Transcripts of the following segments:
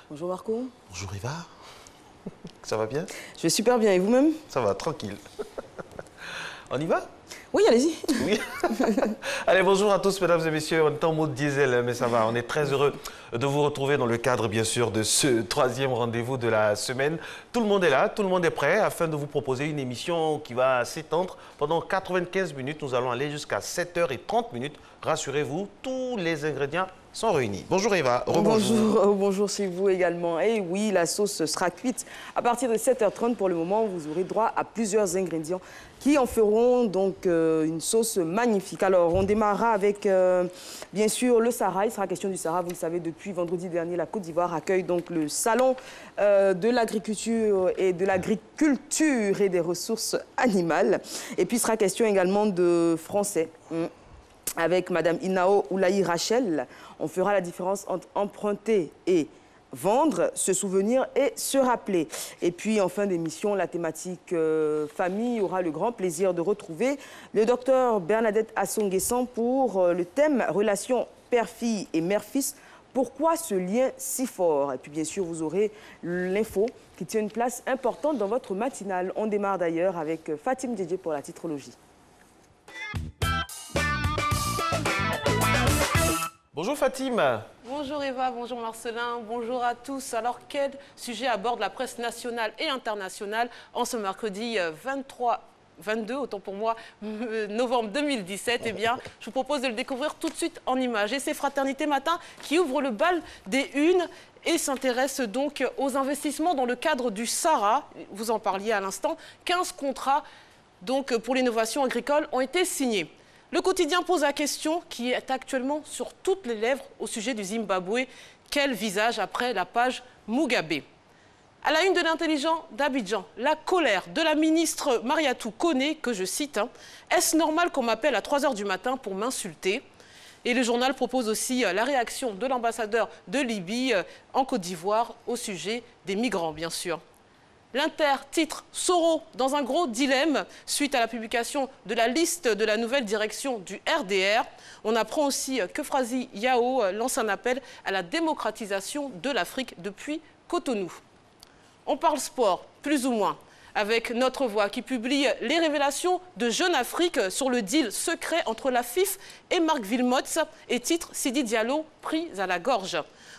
Bonjour Marco. Bonjour Eva. Ça va bien? Je vais super bien, et vous-même? Ça va, tranquille. On y va? Oui, allez-y. Oui. Allez, bonjour à tous, mesdames et messieurs. On est en mode diesel, mais ça va. On est très heureux de vous retrouver dans le cadre, bien sûr, de ce troisième rendez-vous de la semaine. Tout le monde est là, tout le monde est prêt afin de vous proposer une émission qui va s'étendre pendant 95 minutes. Nous allons aller jusqu'à 7h30. Rassurez-vous, tous les ingrédients sont réunis. Bonjour Eva. Bonjour, bonjour chez vous également. Et oui, la sauce sera cuite à partir de 7h30. Pour le moment, vous aurez droit à plusieurs ingrédients qui en feront donc une sauce magnifique. Alors, on démarrera avec, bien sûr, le Sahara. Il sera question du Sahara. Vous le savez, depuis vendredi dernier, la Côte d'Ivoire accueille donc le salon de l'agriculture et des ressources animales. Et puis, il sera question également de français. Avec Madame Inao Oulaï Rachel, on fera la différence entre emprunter et vendre, se souvenir et se rappeler. Et puis, en fin d'émission, la thématique famille aura le grand plaisir de retrouver le docteur Bernadette Assonguessan pour le thème relation père-fille et mère-fils. Pourquoi ce lien si fort? Et puis, bien sûr, vous aurez l'info qui tient une place importante dans votre matinale. On démarre d'ailleurs avec Fatim Djedje pour la titrologie. Bonjour Fatim. Bonjour Eva, bonjour Marcelin, bonjour à tous. Alors, quel sujet aborde la presse nationale et internationale en ce mercredi 22, autant pour moi, novembre 2017, eh bien, je vous propose de le découvrir tout de suite en images. Et c'est Fraternité Matin qui ouvre le bal des unes et s'intéresse donc aux investissements dans le cadre du Sahara. Vous en parliez à l'instant. 15 contrats donc, pour l'innovation agricole ont été signés. Le quotidien pose la question qui est actuellement sur toutes les lèvres au sujet du Zimbabwe. Quel visage après la page Mugabe? À la une de l'intelligent d'Abidjan, la colère de la ministre Mariatou Kone, que je cite, « Est-ce normal qu'on m'appelle à 3 h du matin pour m'insulter ?» Et le journal propose aussi la réaction de l'ambassadeur de Libye en Côte d'Ivoire au sujet des migrants, bien sûr. L'Inter titre « Soro dans un gros dilemme » suite à la publication de la liste de la nouvelle direction du RDR. On apprend aussi que Frasi Yao lance un appel à la démocratisation de l'Afrique depuis Cotonou. On parle sport, plus ou moins, avec Notre Voix qui publie les révélations de Jeune Afrique sur le deal secret entre la FIF et Marc Wilmots et titre « Sidi Diallo pris à la gorge ».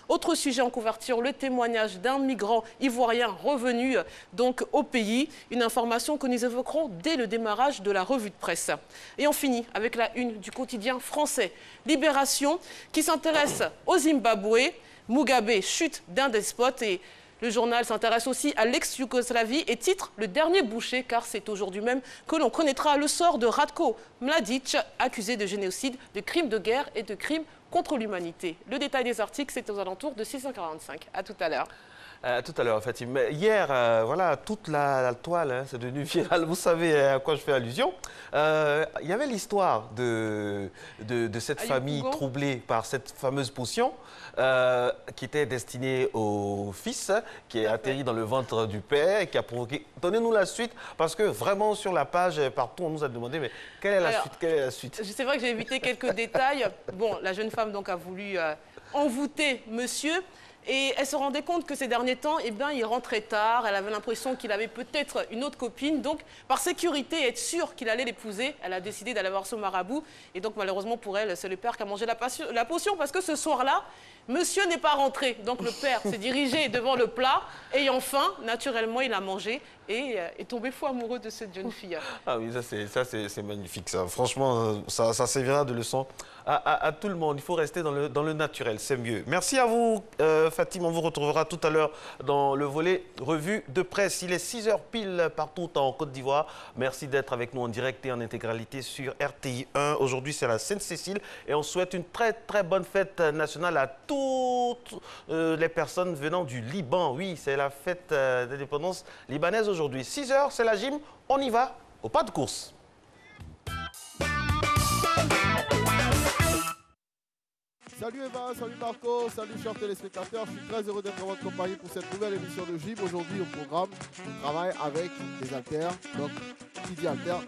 Autre sujet en couverture, le témoignage d'un migrant ivoirien revenu donc au pays. Une information que nous évoquerons dès le démarrage de la revue de presse. Et on finit avec la une du quotidien français Libération qui s'intéresse au Zimbabwe. Mugabe, chute d'un despote. Et le journal s'intéresse aussi à l'ex-Yougoslavie et titre « Le dernier boucher » car c'est aujourd'hui même que l'on connaîtra le sort de Ratko Mladic, accusé de génocide, de crimes de guerre et de crimes contre l'humanité. Le détail des articles, c'est aux alentours de 6h45. À tout à l'heure. Tout à l'heure, Fatim. Hier, voilà, toute la toile, c'est devenu viral. Vous savez à quoi je fais allusion. Il y avait l'histoire de cette famille troublée par cette fameuse potion qui était destinée au fils, qui est atterri dans le ventre du père et qui a provoqué... Donnez-nous la suite, parce que vraiment sur la page, partout, on nous a demandé, mais quelle est la suite? Quelle est la suite? C'est vrai que j'ai évité quelques détails. Bon, la jeune femme donc a voulu envoûter monsieur. Et elle se rendait compte que ces derniers temps, eh bien, il rentrait tard. Elle avait l'impression qu'il avait peut-être une autre copine. Donc, par sécurité, être sûre qu'il allait l'épouser, elle a décidé d'aller voir son marabout. Et donc, malheureusement pour elle, c'est le père qui a mangé la potion. Parce que ce soir-là, monsieur n'est pas rentré. Donc, le père s'est dirigé devant le plat. Ayant faim, naturellement, il a mangé et est tombé fou amoureux de cette jeune fille. Ah oui, ça c'est magnifique. Ça. Franchement, ça servira de leçon à tout le monde. Il faut rester dans le naturel, c'est mieux. Merci à vous, Fatim. On vous retrouvera tout à l'heure dans le volet revue de presse. Il est 6 h pile partout en Côte d'Ivoire. Merci d'être avec nous en direct et en intégralité sur RTI 1. Aujourd'hui, c'est la Sainte-Cécile et on souhaite une très très bonne fête nationale à toutes les personnes venant du Liban. Oui, c'est la fête d'indépendance libanaise aujourd'hui. 6 h, c'est la gym. On y va au pas de course. Salut Eva, salut Marco, salut chers téléspectateurs. Je suis très heureux d'être en votre compagnie pour cette nouvelle émission de Gym. Aujourd'hui au programme, on travaille avec des haltères. Donc, qui dit haltère,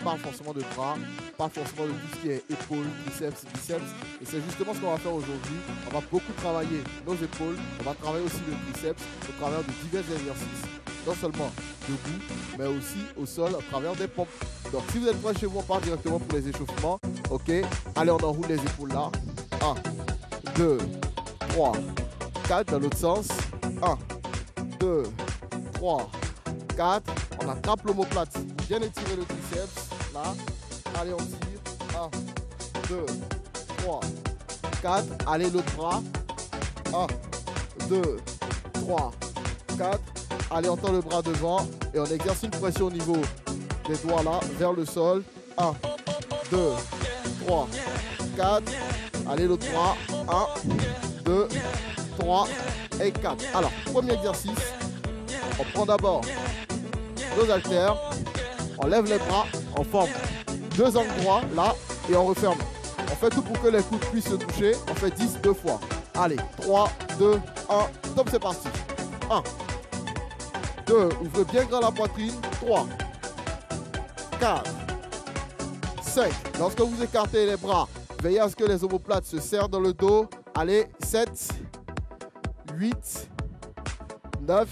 pas forcément de bras, pas forcément de tout ce qui est épaules, triceps, biceps. Et c'est justement ce qu'on va faire aujourd'hui. On va beaucoup travailler nos épaules, on va travailler aussi le triceps au travers de divers exercices. Non seulement debout, mais aussi au sol à travers des pompes. Donc si vous êtes prêts chez vous, on part directement pour les échauffements. Ok, allez, on enroule les épaules là. 1, 2, 3, 4 dans l'autre sens. 1, 2, 3, 4. On attrape l'omoplate pour bien étirer le triceps. Là, allez, on tire. 1, 2, 3, 4. Allez, l'autre bras. 1, 2, 3, 4. Allez, on tend le bras devant et on exerce une pression au niveau des doigts là, vers le sol. 1, 2, 3, 4. Allez, l'autre bras. 1, 2, 3 et 4. Alors, premier exercice. On prend d'abord nos haltères. On lève les bras. On forme deux angles droits là et on referme. On fait tout pour que les coudes puissent se toucher. On fait 10 deux fois. Allez, 3, 2, 1. Top, c'est parti. 1, 2, ouvrez bien grand la poitrine. 3, 4, 5. Lorsque vous écartez les bras, veillez à ce que les omoplates se serrent dans le dos. Allez, 7, 8, 9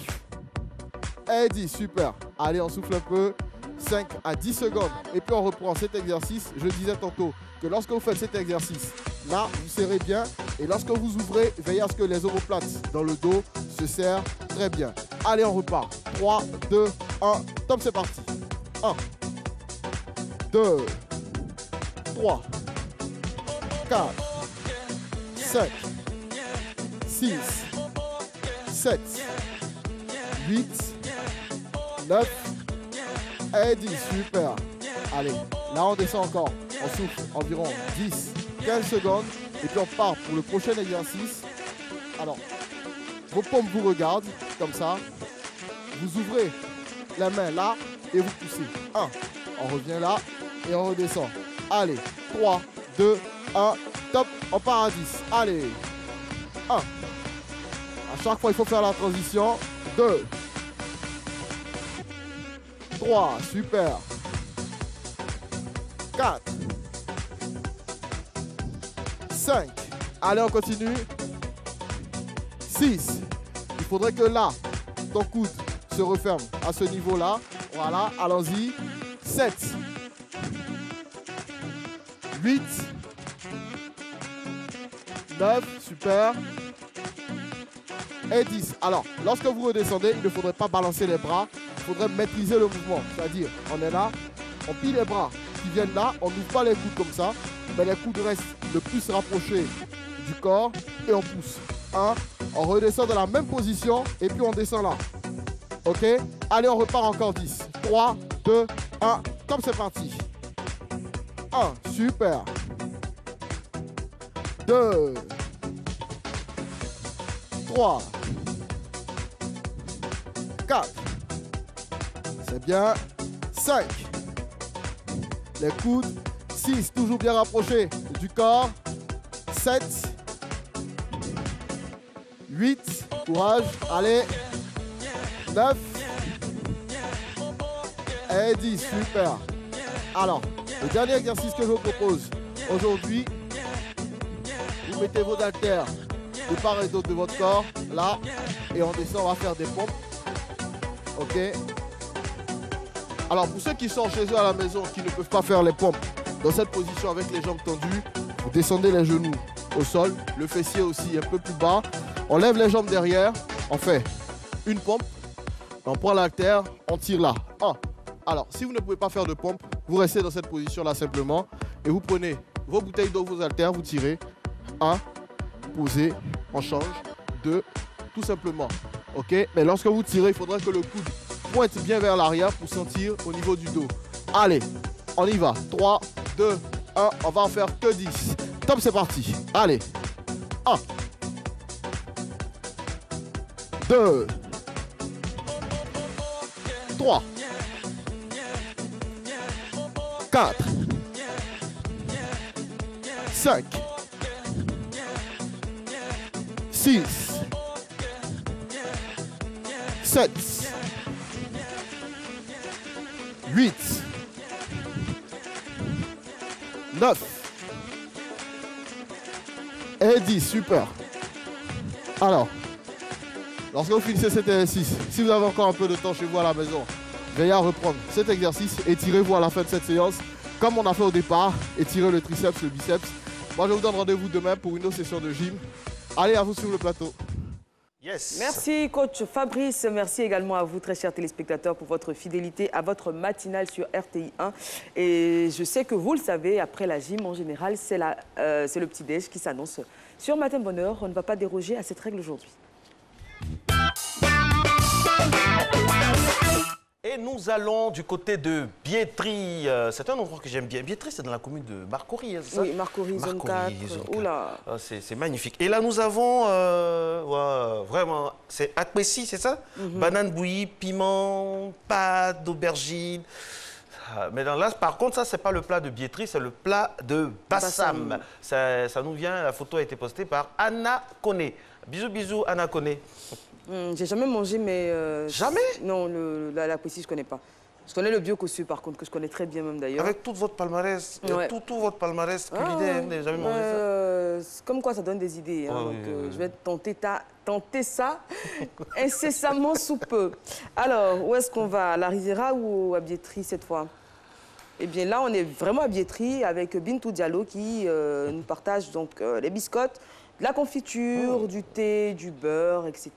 et 10. Super. Allez, on souffle un peu. 5 à 10 secondes. Et puis on reprend cet exercice. Je disais tantôt que lorsque vous faites cet exercice, là, vous serrez bien. Et lorsque vous ouvrez, veillez à ce que les omoplates dans le dos se serrent très bien. Allez, on repart. 3, 2, 1. Top, c'est parti. 1, 2, 3, 4, 5, 6, 7, 8, 9 et 10. Super. Allez, là on descend encore. On souffle environ 10, 15 secondes. Et puis on part pour le prochain exercice. Alors, vos pompes vous regardent, comme ça. Vous ouvrez la main là et vous poussez. 1. On revient là et on redescend. Allez, 3, 2, 1. Top, on part à 10. Allez. 1. À chaque fois, il faut faire la transition. 2. 3. Super. 4. 5. Allez, on continue. 6. Il faudrait que là, ton coude se referme à ce niveau-là. Voilà, allons-y. 7. 8. 9. Super. Et 10. Alors, lorsque vous redescendez, il ne faudrait pas balancer les bras. Il faudrait maîtriser le mouvement. C'est-à-dire, on est là, on plie les bras qui viennent là. On n'ouvre pas les coudes comme ça. Mais les coudes restent le plus rapprochés du corps. Et on pousse. 1. On redescend dans la même position. Et puis on descend là. Ok? Allez, on repart encore 10. 3, 2, 1. Comme c'est parti. 1. Super. 2. 3. 4. C'est bien. 5. Les coudes. 6. Toujours bien rapprochés du corps. 7. 8. Courage. Allez. 9. Et 10. Super. Alors, le dernier exercice que je vous propose aujourd'hui, vous mettez vos haltères de part et d'autre de votre corps, là, et on descend, on va faire des pompes. Ok. Alors, pour ceux qui sont chez eux à la maison, qui ne peuvent pas faire les pompes dans cette position avec les jambes tendues, vous descendez les genoux au sol, le fessier aussi un peu plus bas. On lève les jambes derrière, on fait une pompe, on prend l'haltère, on tire là. 1. Alors, si vous ne pouvez pas faire de pompe, vous restez dans cette position-là simplement et vous prenez vos bouteilles d'eau, vos haltères, vous tirez. 1, posez, on change. 2, tout simplement. Ok? Mais lorsque vous tirez, il faudrait que le coude pointe bien vers l'arrière pour sentir au niveau du dos. Allez, on y va. 3, 2, 1, on va en faire que 10. Top, c'est parti. Allez. 1, 2, 3, 4, 5, 6, 7, 8, 9 et 10. Super. Alors, lorsque vous finissez cet exercice, si vous avez encore un peu de temps chez vous à la maison, veillez à reprendre cet exercice, étirez-vous à la fin de cette séance, comme on a fait au départ, étirez le triceps, le biceps. Moi, je vous donne rendez-vous demain pour une autre session de gym. Allez, à vous sur le plateau. Yes. Merci coach Fabrice, merci également à vous très chers téléspectateurs pour votre fidélité à votre matinale sur RTI 1. Et je sais que vous le savez, après la gym en général, c'est le petit-déj qui s'annonce sur Matin Bonheur. On ne va pas déroger à cette règle aujourd'hui. Et nous allons du côté de Biétry. C'est un endroit que j'aime bien. Biétry, c'est dans la commune de Marcory, c'est ça? Oui, Marcory, zone 4. Oula. C'est magnifique. Et là, nous avons vraiment, c'est Akpessi, c'est ça? Banane bouillie, piment, pâte d'aubergine. Mais là, par contre, ça, c'est pas le plat de Biétry, c'est le plat de Bassam. Ça nous vient, la photo a été postée par Anna Koné. Bisous, bisous, Anna Koné. J'ai jamais mangé, mais... Jamais? Non, la poésie, je connais pas. Je connais le bio-cossu, par contre, que je connais très bien même d'ailleurs. Avec tout votre palmarès, ouais. tout votre palmarès culinaire, vous n'avez jamais mangé ça? Comme quoi, ça donne des idées. Hein, Ouais, donc, je vais tenter ça incessamment sous peu. Alors, où est-ce qu'on va? À la Riviera ou à Biétry cette fois? Eh bien là, on est vraiment à Biétry avec Bintou Diallo qui nous partage donc les biscottes, de la confiture, du thé, du beurre, etc.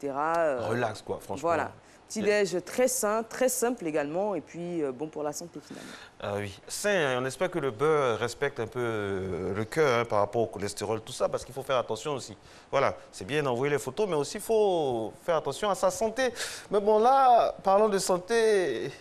Relax, quoi, franchement. Voilà. Petit-déj très sain, très simple également, et puis bon pour la santé finalement. Ah oui, sain, on espère que le beurre respecte un peu le cœur hein, par rapport au cholestérol, tout ça, parce qu'il faut faire attention aussi. Voilà, c'est bien d'envoyer les photos, mais aussi il faut faire attention à sa santé. Mais bon, là, parlons de santé...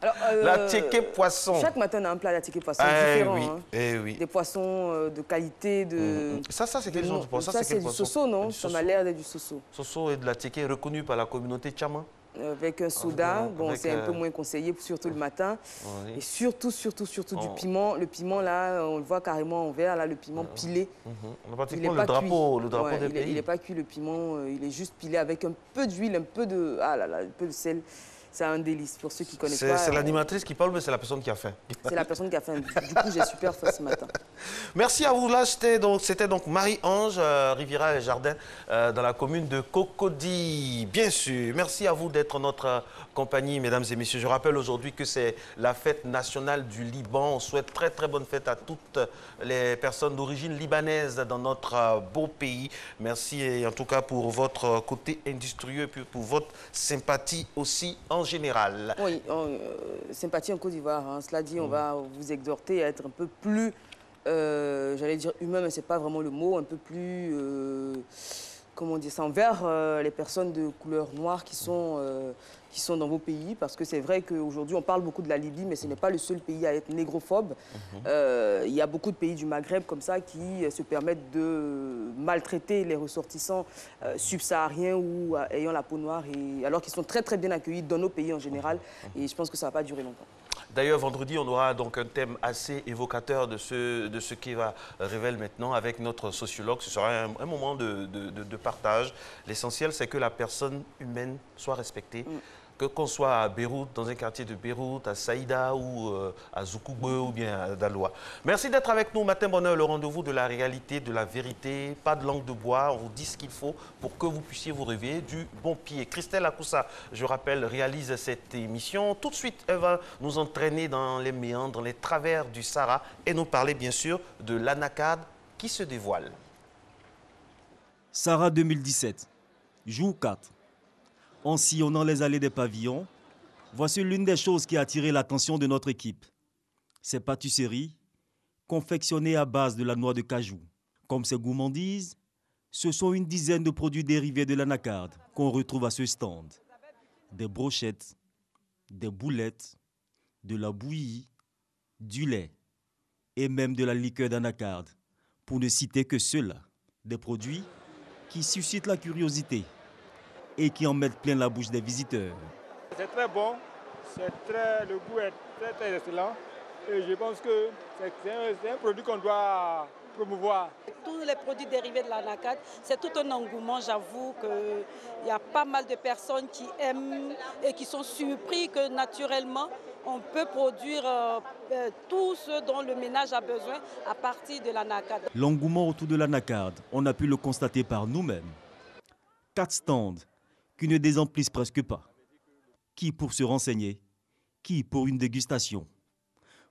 Alors, la tiéké poisson. Chaque matin, on a un plat de poisson différent. Oui, hein. oui. Des poissons de qualité, de... Ça c'est quel genre de poisson? Ça, c'est du soso, non? Ça m'a l'air d'être du soso. Soso et de la tiéké reconnu par la communauté tchama. Avec un soda, bon, c'est un peu moins conseillé, surtout le matin. Oui. Et surtout du piment. Le piment, là, on le voit carrément en vert, là, le piment pilé. On a pratiquement le drapeau des pays. Il n'est pas cuit, le piment, il est juste pilé avec un peu d'huile, un peu de sel. C'est un délice pour ceux qui ne connaissent pas. C'est l'animatrice qui parle, mais c'est la personne qui a faim. C'est la personne qui a faim. Du coup, j'ai super faim ce matin. Merci à vous. Là, c'était donc Marie-Ange, Riviera et Jardin, dans la commune de Cocody, bien sûr. Merci à vous d'être notre compagnie, mesdames et messieurs. Je rappelle aujourd'hui que c'est la fête nationale du Liban. On souhaite très, très bonne fête à toutes les personnes d'origine libanaise dans notre beau pays. Merci et en tout cas pour votre côté industrieux et pour votre sympathie aussi en général. Oui, sympathie en Côte d'Ivoire. Hein. Cela dit, on va vous exhorter à être un peu plus, j'allais dire humain, mais ce n'est pas vraiment le mot, un peu plus, comment dire ça, envers les personnes de couleur noire qui sont dans vos pays. Parce que c'est vrai qu'aujourd'hui, on parle beaucoup de la Libye, mais ce n'est pas le seul pays à être négrophobe. Il y a beaucoup de pays du Maghreb comme ça qui se permettent de maltraiter les ressortissants subsahariens ou ayant la peau noire, alors qu'ils sont très très bien accueillis dans nos pays en général. Et je pense que ça ne va pas durer longtemps. D'ailleurs, vendredi, on aura donc un thème assez évocateur de ce qui va révéler maintenant avec notre sociologue. Ce sera un moment de partage. L'essentiel, c'est que la personne humaine soit respectée. Qu'on soit à Beyrouth, dans un quartier de Beyrouth, à Saïda ou à Zoukoube ou bien à Daloa. Merci d'être avec nous. Matin Bonheur, le rendez-vous de la réalité, de la vérité. Pas de langue de bois. On vous dit ce qu'il faut pour que vous puissiez vous réveiller du bon pied. Christelle Akoussa, je rappelle, réalise cette émission. Tout de suite, elle va nous entraîner dans les méandres, dans les travers du Sahara et nous parler bien sûr de l'anacarde qui se dévoile. Sahara 2017, jour 4. En sillonnant les allées des pavillons, voici l'une des choses qui a attiré l'attention de notre équipe. Ces pâtisseries, confectionnées à base de la noix de cajou. Comme ces gourmandises, ce sont une dizaine de produits dérivés de l'anacarde qu'on retrouve à ce stand. Des brochettes, des boulettes, de la bouillie, du lait et même de la liqueur d'anacarde, pour ne citer que ceux-là. Des produits qui suscitent la curiosité et qui en mettent plein la bouche des visiteurs. C'est très bon, le goût est très, très excellent et je pense que c'est un produit qu'on doit promouvoir. Tous les produits dérivés de l'anacarde, c'est tout un engouement. J'avoue qu'il y a pas mal de personnes qui aiment et qui sont surpris que naturellement, on peut produire tout ce dont le ménage a besoin à partir de l'anacarde. L'engouement autour de l'anacarde, on a pu le constater par nous-mêmes. 4 stands qui ne désemplissent presque pas. Qui pour se renseigner, qui pour une dégustation.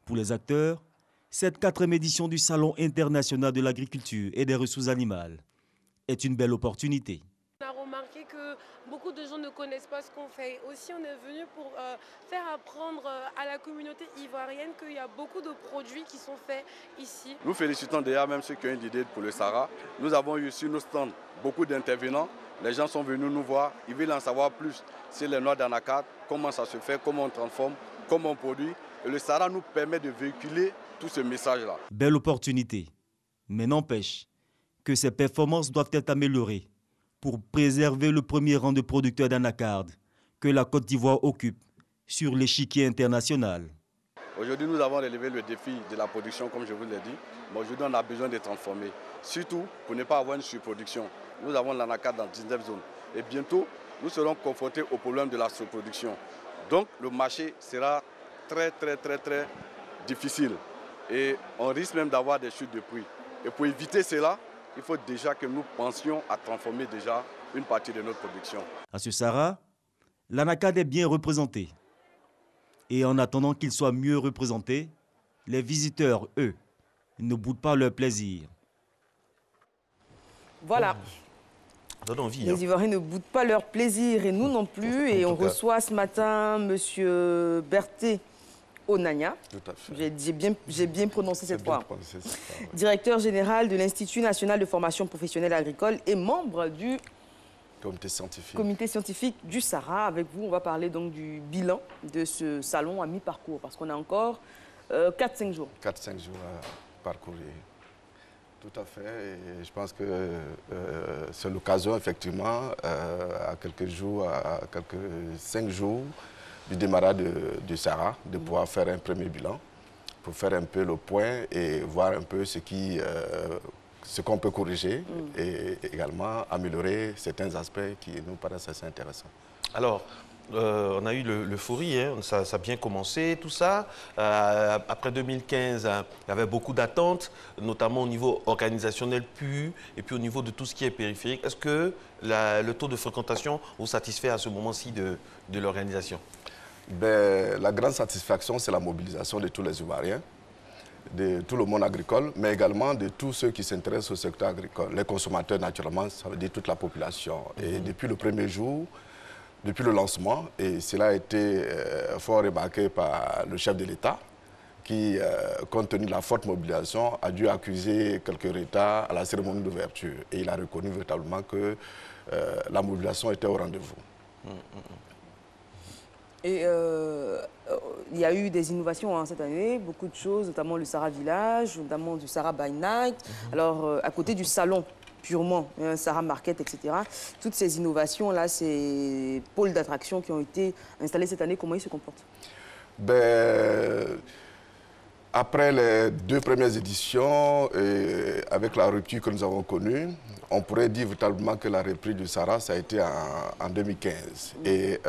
Pour les acteurs, cette 4e édition du Salon international de l'agriculture et des ressources animales est une belle opportunité. On a remarqué que beaucoup de gens ne connaissent pas ce qu'on fait. Aussi, on est venu pour faire apprendre à la communauté ivoirienne qu'il y a beaucoup de produits qui sont faits ici. Nous félicitons déjà même ceux qui ont une idée pour le Sahara. Nous avons eu sur nos stands beaucoup d'intervenants. Les gens sont venus nous voir, ils veulent en savoir plus sur les noix d'anacarde, comment ça se fait, comment on transforme, comment on produit. Et le Sahara nous permet de véhiculer tout ce message-là. Belle opportunité, mais n'empêche que ces performances doivent être améliorées pour préserver le premier rang de producteurs d'anacarde que la Côte d'Ivoire occupe sur l'échiquier international. Aujourd'hui, nous avons relevé le défi de la production, comme je vous l'ai dit. Mais aujourd'hui, on a besoin de transformer, surtout pour ne pas avoir une surproduction. Nous avons l'anacarde dans 19 zones. Et bientôt, nous serons confrontés au problème de la surproduction. Donc, le marché sera très difficile. Et on risque même d'avoir des chutes de prix. Et pour éviter cela, il faut déjà que nous pensions à transformer déjà une partie de notre production. À ce Sahara, l'anacarde est bien représentée. Et en attendant qu'il soit mieux représenté, les visiteurs, eux, ne boudent pas leur plaisir. Voilà. Donne envie. Les Ivoiriens ne boudent pas leur plaisir et nous non plus. Et on reçoit ce matin M. Berthé Onania. Tout à fait. J'ai bien prononcé cette fois. Ouais. Directeur général de l'Institut national de formation professionnelle agricole et membre du comité scientifique du Sahara. Avec vous, on va parler donc du bilan de ce salon à mi-parcours parce qu'on a encore 4-5 jours. 4-5 jours à parcourir. Tout à fait. Et je pense que c'est l'occasion, effectivement, à quelques jours, à quelques 5 jours du démarrage du Sahara, de pouvoir faire un premier bilan, pour faire un peu le point et voir un peu ce qu'on peut corriger et également améliorer certains aspects qui nous paraissent assez intéressants. Alors, on a eu l'euphorie, hein, ça a bien commencé, tout ça. Après 2015, il y avait beaucoup d'attentes, notamment au niveau organisationnel pur et puis au niveau de tout ce qui est périphérique. Est-ce que le taux de fréquentation vous satisfait à ce moment-ci de l'organisation? La grande satisfaction, c'est la mobilisation de tous les Ivoiriens, de tout le monde agricole, mais également de tous ceux qui s'intéressent au secteur agricole. Les consommateurs, naturellement, ça veut dire toute la population. Et depuis le premier jour, depuis le lancement, et cela a été fort remarqué par le chef de l'État, qui, compte tenu de la forte mobilisation, a dû accuser quelques retards à la cérémonie d'ouverture. Et il a reconnu véritablement que la mobilisation était au rendez-vous. Et il y a eu des innovations cette année, beaucoup de choses, notamment le Sahara Village, notamment du Sahara by Night. Alors, à côté du salon, purement, un Sahara Market, etc. Toutes ces innovations-là, ces pôles d'attraction qui ont été installés cette année, comment ils se comportent? Après les 2 premières éditions, avec la rupture que nous avons connue, on pourrait dire véritablement que la reprise du Sahara, ça a été en 2015. Et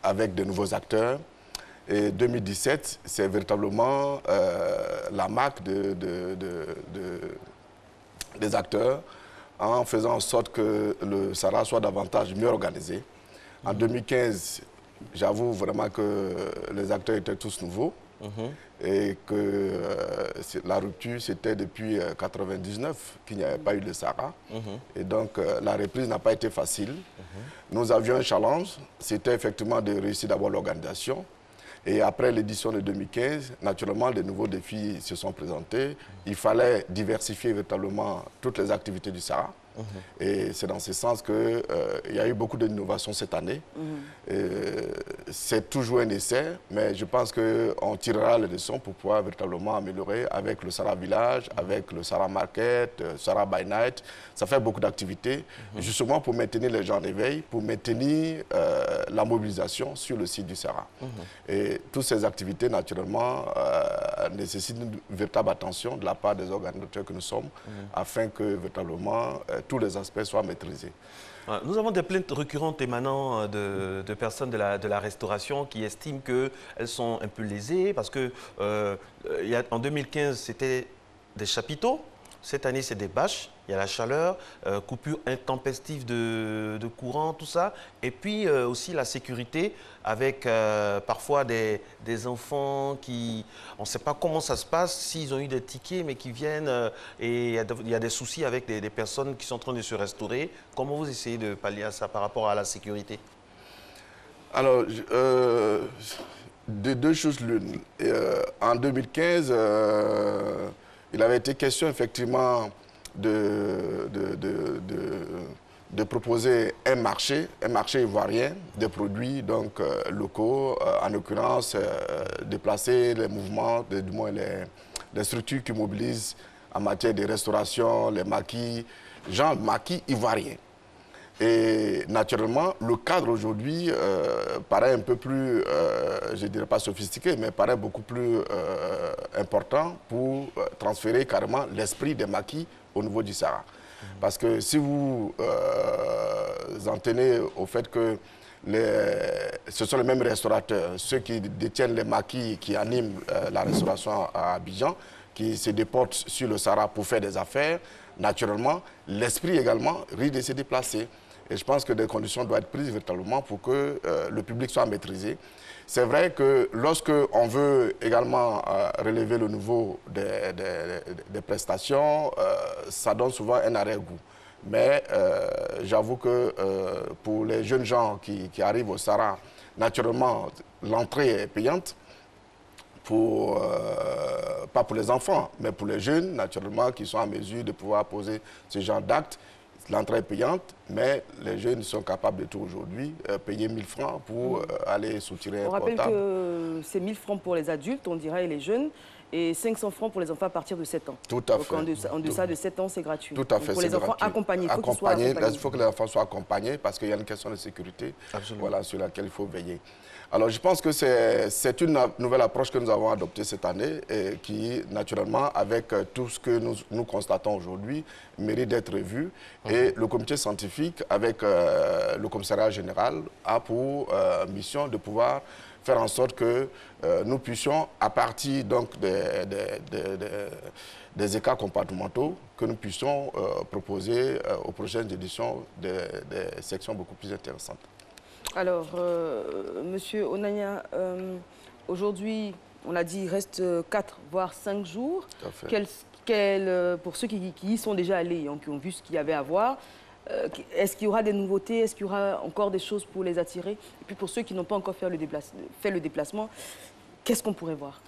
avec de nouveaux acteurs. Et 2017, c'est véritablement la marque des acteurs en faisant en sorte que le Sahara soit davantage mieux organisé. En 2015, j'avoue vraiment que les acteurs étaient tous nouveaux. Et que la rupture, c'était depuis 1999 qu'il n'y avait pas eu de Sahara. Et donc, la reprise n'a pas été facile. Nous avions un challenge, c'était effectivement de réussir d'abord l'organisation. Et après l'édition de 2015, naturellement, de nouveaux défis se sont présentés. Il fallait diversifier véritablement toutes les activités du Sahara. Et c'est dans ce sens qu'il y a eu beaucoup d'innovations cette année. C'est toujours un essai, mais je pense qu'on tirera les leçons pour pouvoir véritablement améliorer avec le Sara Village, avec le Sara Market, Sara by Night. Ça fait beaucoup d'activités, justement pour maintenir les gens en éveil, pour maintenir la mobilisation sur le site du Sara. Et toutes ces activités, naturellement, nécessitent une véritable attention de la part des organisateurs que nous sommes, afin que véritablement tous les aspects soient maîtrisés. Nous avons des plaintes récurrentes émanant de personnes de la restauration qui estiment qu'elles sont un peu lésées parce que en 2015, c'était des chapiteaux. Cette année, c'est des bâches. Il y a la chaleur, coupure intempestive de courant, tout ça. Et puis aussi la sécurité avec parfois des enfants qui... On ne sait pas comment ça se passe, s'ils ont eu des tickets, mais qui viennent et il y a des soucis avec des personnes qui sont en train de se restaurer. Comment vous essayez de pallier à ça par rapport à la sécurité? Alors, de deux choses l'une. En 2015, il avait été question effectivement de proposer un marché ivoirien de produits donc, locaux, en l'occurrence déplacer les mouvements, du moins les structures qui mobilisent en matière de restauration, les maquis, genre maquis ivoiriens. Et naturellement, le cadre aujourd'hui paraît un peu plus, je ne dirais pas sophistiqué, mais paraît beaucoup plus important pour transférer carrément l'esprit des maquis au niveau du Sara. Parce que si vous en tenez au fait que ce sont les mêmes restaurateurs, ceux qui détiennent les maquis, qui animent la restauration à Abidjan, qui se déportent sur le Sara pour faire des affaires, naturellement, l'esprit également risque de se déplacer. Et je pense que des conditions doivent être prises véritablement pour que le public soit maîtrisé. C'est vrai que lorsque on veut également relever le niveau des prestations, ça donne souvent un arrière-goût. Mais j'avoue que pour les jeunes gens qui arrivent au Sara, naturellement, l'entrée est payante. Pas pour les enfants, mais pour les jeunes, naturellement, qui sont en mesure de pouvoir poser ce genre d'actes. L'entrée est payante, mais les jeunes sont capables de tout aujourd'hui, payer 1000 francs pour aller soutirer un portable. On rappelle que c'est 1000 francs pour les adultes, on dirait, et les jeunes, et 500 francs pour les enfants à partir de 7 ans. Tout à fait. En deçà de 7 ans, c'est gratuit. Tout à fait. Pour les enfants accompagnés, il faut que les enfants soient accompagnés parce qu'il y a une question de sécurité sur laquelle il faut veiller. Alors, je pense que c'est une nouvelle approche que nous avons adoptée cette année et qui, naturellement, avec tout ce que nous constatons aujourd'hui, mérite d'être vu. Et le comité scientifique, avec le commissariat général, a pour mission de pouvoir faire en sorte que nous puissions, à partir donc, des écarts comportementaux, que nous puissions proposer aux prochaines éditions des sections beaucoup plus intéressantes. Alors, Monsieur Onania, aujourd'hui, on a dit il reste 4 voire 5 jours. Pour ceux qui y sont déjà allés, qui ont vu ce qu'il y avait à voir, est-ce qu'il y aura des nouveautés? Est-ce qu'il y aura encore des choses pour les attirer? Et puis pour ceux qui n'ont pas encore fait le déplacement, qu'est-ce qu'on pourrait voir?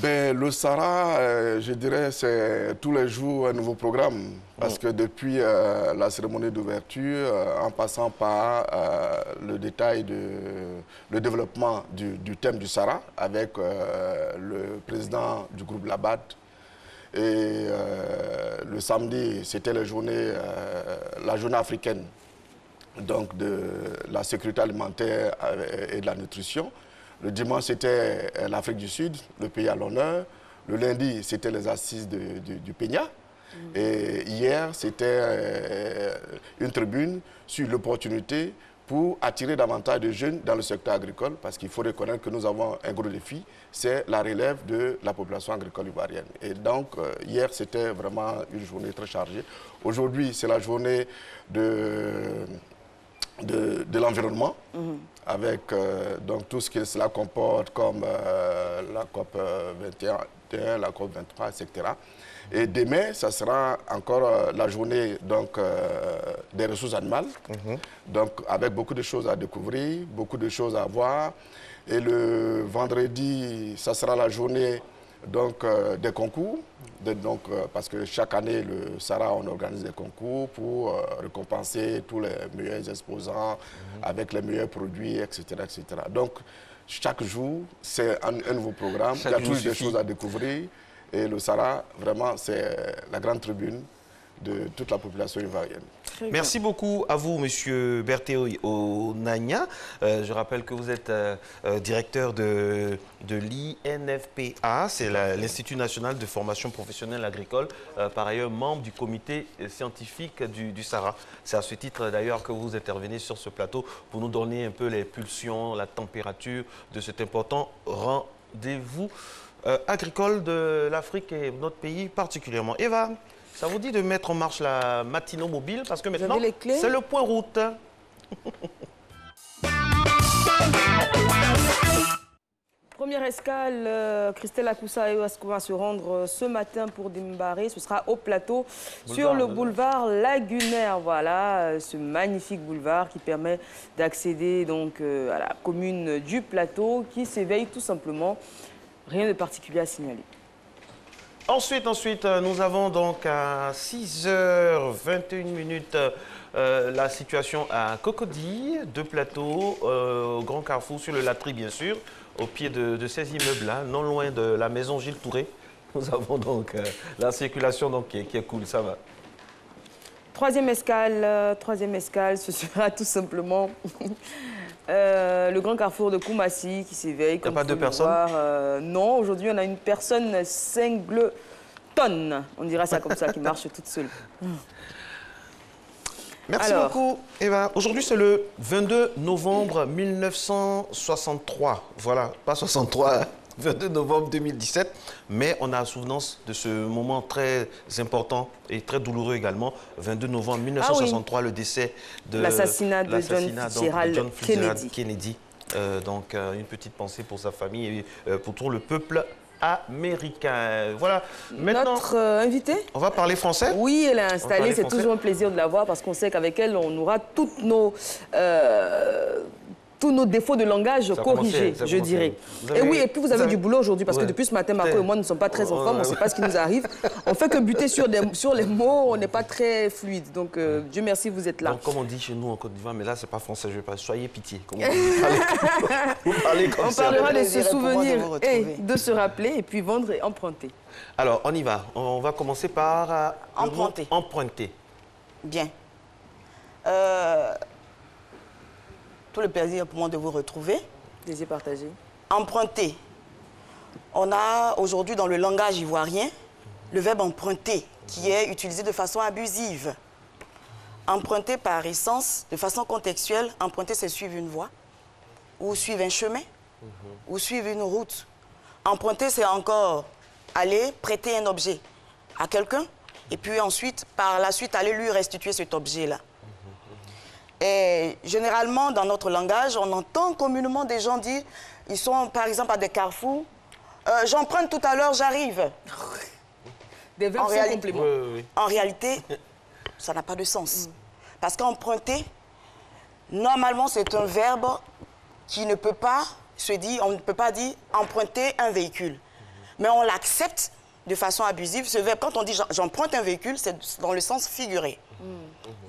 Le Sara, je dirais, c'est tous les jours un nouveau programme. Parce que depuis la cérémonie d'ouverture, en passant par le détail, le développement du thème du Sara, avec le président du groupe Labat. Et le samedi, c'était la journée africaine donc de la sécurité alimentaire et de la nutrition. Le dimanche, c'était l'Afrique du Sud, le pays à l'honneur. Le lundi, c'était les assises du Peña. Et hier, c'était une tribune sur l'opportunité pour attirer davantage de jeunes dans le secteur agricole, parce qu'il faut reconnaître que nous avons un gros défi, c'est la relève de la population agricole ivoirienne. Et donc, hier, c'était vraiment une journée très chargée. Aujourd'hui, c'est la journée de l'environnement, avec donc, tout ce que cela comporte, comme la COP 21, la COP 23, etc. Et demain, ça sera encore la journée donc, des ressources animales, donc avec beaucoup de choses à découvrir, beaucoup de choses à voir. Et le vendredi, ça sera la journée Donc, des concours, parce que chaque année, le SARA, on organise des concours pour récompenser tous les meilleurs exposants avec les meilleurs produits, etc. etc. Donc, chaque jour, c'est un nouveau programme. Il y a toujours des choses à découvrir. Et le SARA, vraiment, c'est la grande tribune de toute la population ivoirienne. Merci beaucoup à vous, Monsieur Berthéo Onagna. Je rappelle que vous êtes directeur de l'INFPA, c'est l'Institut national de formation professionnelle agricole, par ailleurs membre du comité scientifique du SARA. C'est à ce titre d'ailleurs que vous intervenez sur ce plateau pour nous donner un peu les pulsions, la température de cet important rendez-vous agricole de l'Afrique et notre pays particulièrement. Eva, ça vous dit de mettre en marche la Matino mobile parce que maintenant, c'est le point route. Première escale, Christelle Akoussa et Oasko va se rendre ce matin pour Dimbaré. Ce sera au plateau sur le boulevard lagunaire. Voilà, ce magnifique boulevard qui permet d'accéder donc à la commune du plateau qui s'éveille tout simplement. Rien de particulier à signaler. Ensuite, nous avons donc à 6h21 la situation à Cocody, de plateau, au Grand Carrefour, sur le Latry bien sûr, au pied de ces immeubles-là, non loin de la maison Gilles Touré. Nous avons donc la circulation donc, qui est cool, ça va. Troisième escale, ce sera tout simplement le Grand Carrefour de Koumassi qui s'éveille. Il n'y a pas deux personnes? Non, aujourd'hui on a une personne singletonne, on dira ça comme ça, qui marche toute seule. Merci beaucoup, Eva. Aujourd'hui, c'est le 22 novembre 1963. Voilà, pas 63, 22 novembre 2017. Mais on a souvenance de ce moment très important et très douloureux également. 22 novembre 1963, le décès de l'assassinat de John Fitzgerald Kennedy. Donc, une petite pensée pour sa famille et pour tout le peuple américain. Voilà. Maintenant, notre invitée, on va parler français. Oui, elle est installée. C'est toujours un plaisir de la voir parce qu'on sait qu'avec elle, on aura tous nos défauts de langage corrigés, je dirais. Et oui, et puis vous avez du boulot aujourd'hui parce que depuis ce matin, Marco et moi ne sommes pas très en forme, on ne sait pas ce qui nous arrive. On fait que buter sur les mots, on n'est pas très fluide. Donc, Dieu merci, vous êtes là. Donc, comme on dit chez nous en Côte d'Ivoire, mais là, c'est pas français, je vais pas. Soyez pitié. Comme on dit, vous parlez comme ça. On parlera de se souvenir et de se rappeler, et puis vendre et emprunter. Alors, on y va. On va commencer par emprunter. Bien. Tout le plaisir pour moi de vous retrouver. Plaisir partagé. Emprunter. On a aujourd'hui dans le langage ivoirien le verbe emprunter qui est utilisé de façon abusive. Emprunter par essence, de façon contextuelle, emprunter c'est suivre une voie ou suivre un chemin ou suivre une route. Emprunter c'est encore aller prêter un objet à quelqu'un et puis ensuite, par la suite, aller lui restituer cet objet-là. Et généralement, dans notre langage, on entend communément des gens dire, ils sont par exemple à des carrefours, j'emprunte tout à l'heure, j'arrive. Des verbes sans complément. En réalité, ça n'a pas de sens. Parce qu'emprunter, normalement, c'est un verbe qui ne peut pas se dire, on ne peut pas dire emprunter un véhicule. Mais on l'accepte de façon abusive. Ce verbe, quand on dit j'emprunte un véhicule, c'est dans le sens figuré.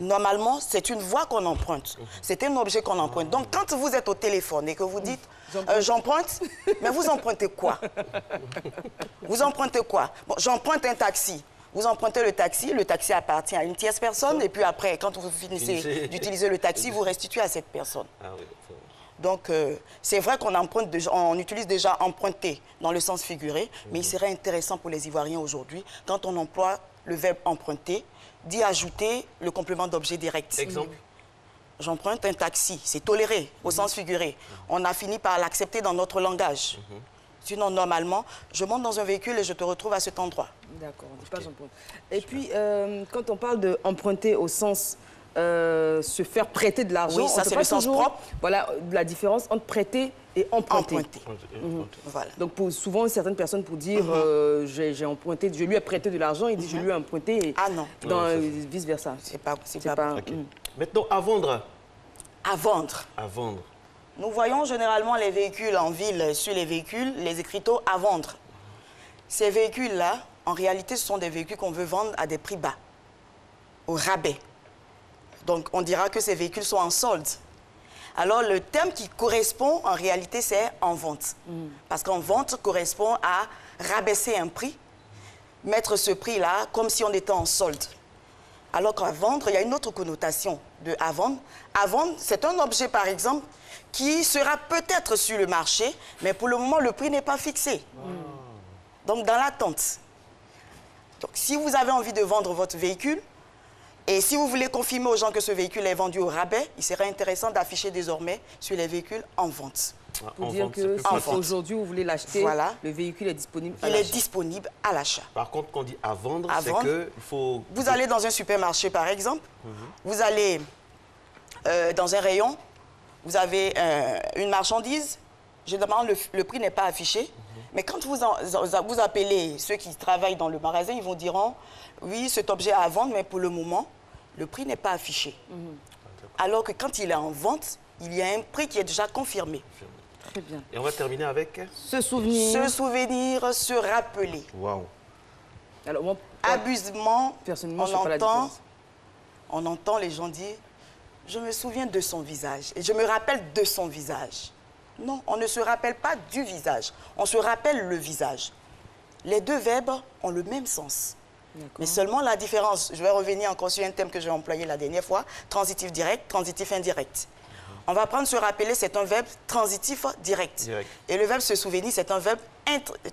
Normalement, c'est une voie qu'on emprunte. C'est un objet qu'on emprunte. Donc, quand vous êtes au téléphone et que vous dites j'emprunte, mais vous empruntez quoi? Vous empruntez quoi? Bon, j'emprunte un taxi. Vous empruntez le taxi appartient à une tierce personne et puis après, quand vous finissez d'utiliser le taxi, vous restituez à cette personne. Donc, c'est vrai qu'on utilise déjà emprunter dans le sens figuré, mais il serait intéressant pour les Ivoiriens aujourd'hui, quand on emploie le verbe emprunter, d'y ajouter le complément d'objet direct. Exemple? J'emprunte un taxi, c'est toléré au sens figuré. On a fini par l'accepter dans notre langage. Sinon, normalement, je monte dans un véhicule et je te retrouve à cet endroit. D'accord, on ne dit pas j'emprunte. Et puis, quand on parle d'emprunter au sens se faire prêter de l'argent, oui, ça c'est le sens propre. Voilà la différence entre prêter et emprunter. Voilà. Donc souvent certaines personnes pour dire j'ai emprunté, je lui ai prêté de l'argent, il dit je lui ai emprunté. Et ah non. Vice versa. C'est pas. Maintenant à vendre. À vendre. À vendre. Nous voyons généralement les véhicules en ville, sur les véhicules, les écriteaux à vendre. Ces véhicules-là, en réalité, ce sont des véhicules qu'on veut vendre à des prix bas, au rabais. Donc, on dira que ces véhicules sont en solde. Alors, le terme qui correspond, en réalité, c'est en vente. Parce qu'en vente correspond à rabaisser un prix, mettre ce prix-là comme si on était en solde. Alors qu'à vendre, il y a une autre connotation de à vendre. À vendre, c'est un objet, par exemple, qui sera peut-être sur le marché, mais pour le moment, le prix n'est pas fixé. Donc, dans l'attente. Donc, si vous avez envie de vendre votre véhicule, et si vous voulez confirmer aux gens que ce véhicule est vendu au rabais, il serait intéressant d'afficher désormais sur les véhicules en vente. Pour dire que si aujourd'hui vous voulez l'acheter, voilà, le véhicule est disponible à l'achat. l'achat. Il est disponible à l'achat. Par contre, quand on dit à vendre, c'est qu'il faut... Vous allez dans un supermarché, par exemple, vous allez dans un rayon, vous avez une marchandise, généralement le prix n'est pas affiché, mais quand vous appelez ceux qui travaillent dans le magasin, ils vous diront, oui, cet objet est à vendre, mais pour le moment, le prix n'est pas affiché. Alors que quand il est en vente, il y a un prix qui est déjà confirmé. Très bien. Et on va terminer avec... Se souvenir. Se souvenir, se rappeler. Waouh. Alors, moi, abusement, personnellement, je sais pas la différence. On entend les gens dire, je me souviens de son visage, et je me rappelle de son visage. Non, on ne se rappelle pas du visage, on se rappelle le visage. Les deux verbes ont le même sens. Mais seulement la différence, je vais revenir encore sur un thème que j'ai employé la dernière fois, transitif direct, transitif indirect. On va prendre se rappeler, c'est un verbe transitif direct. Et le verbe se souvenir, c'est un verbe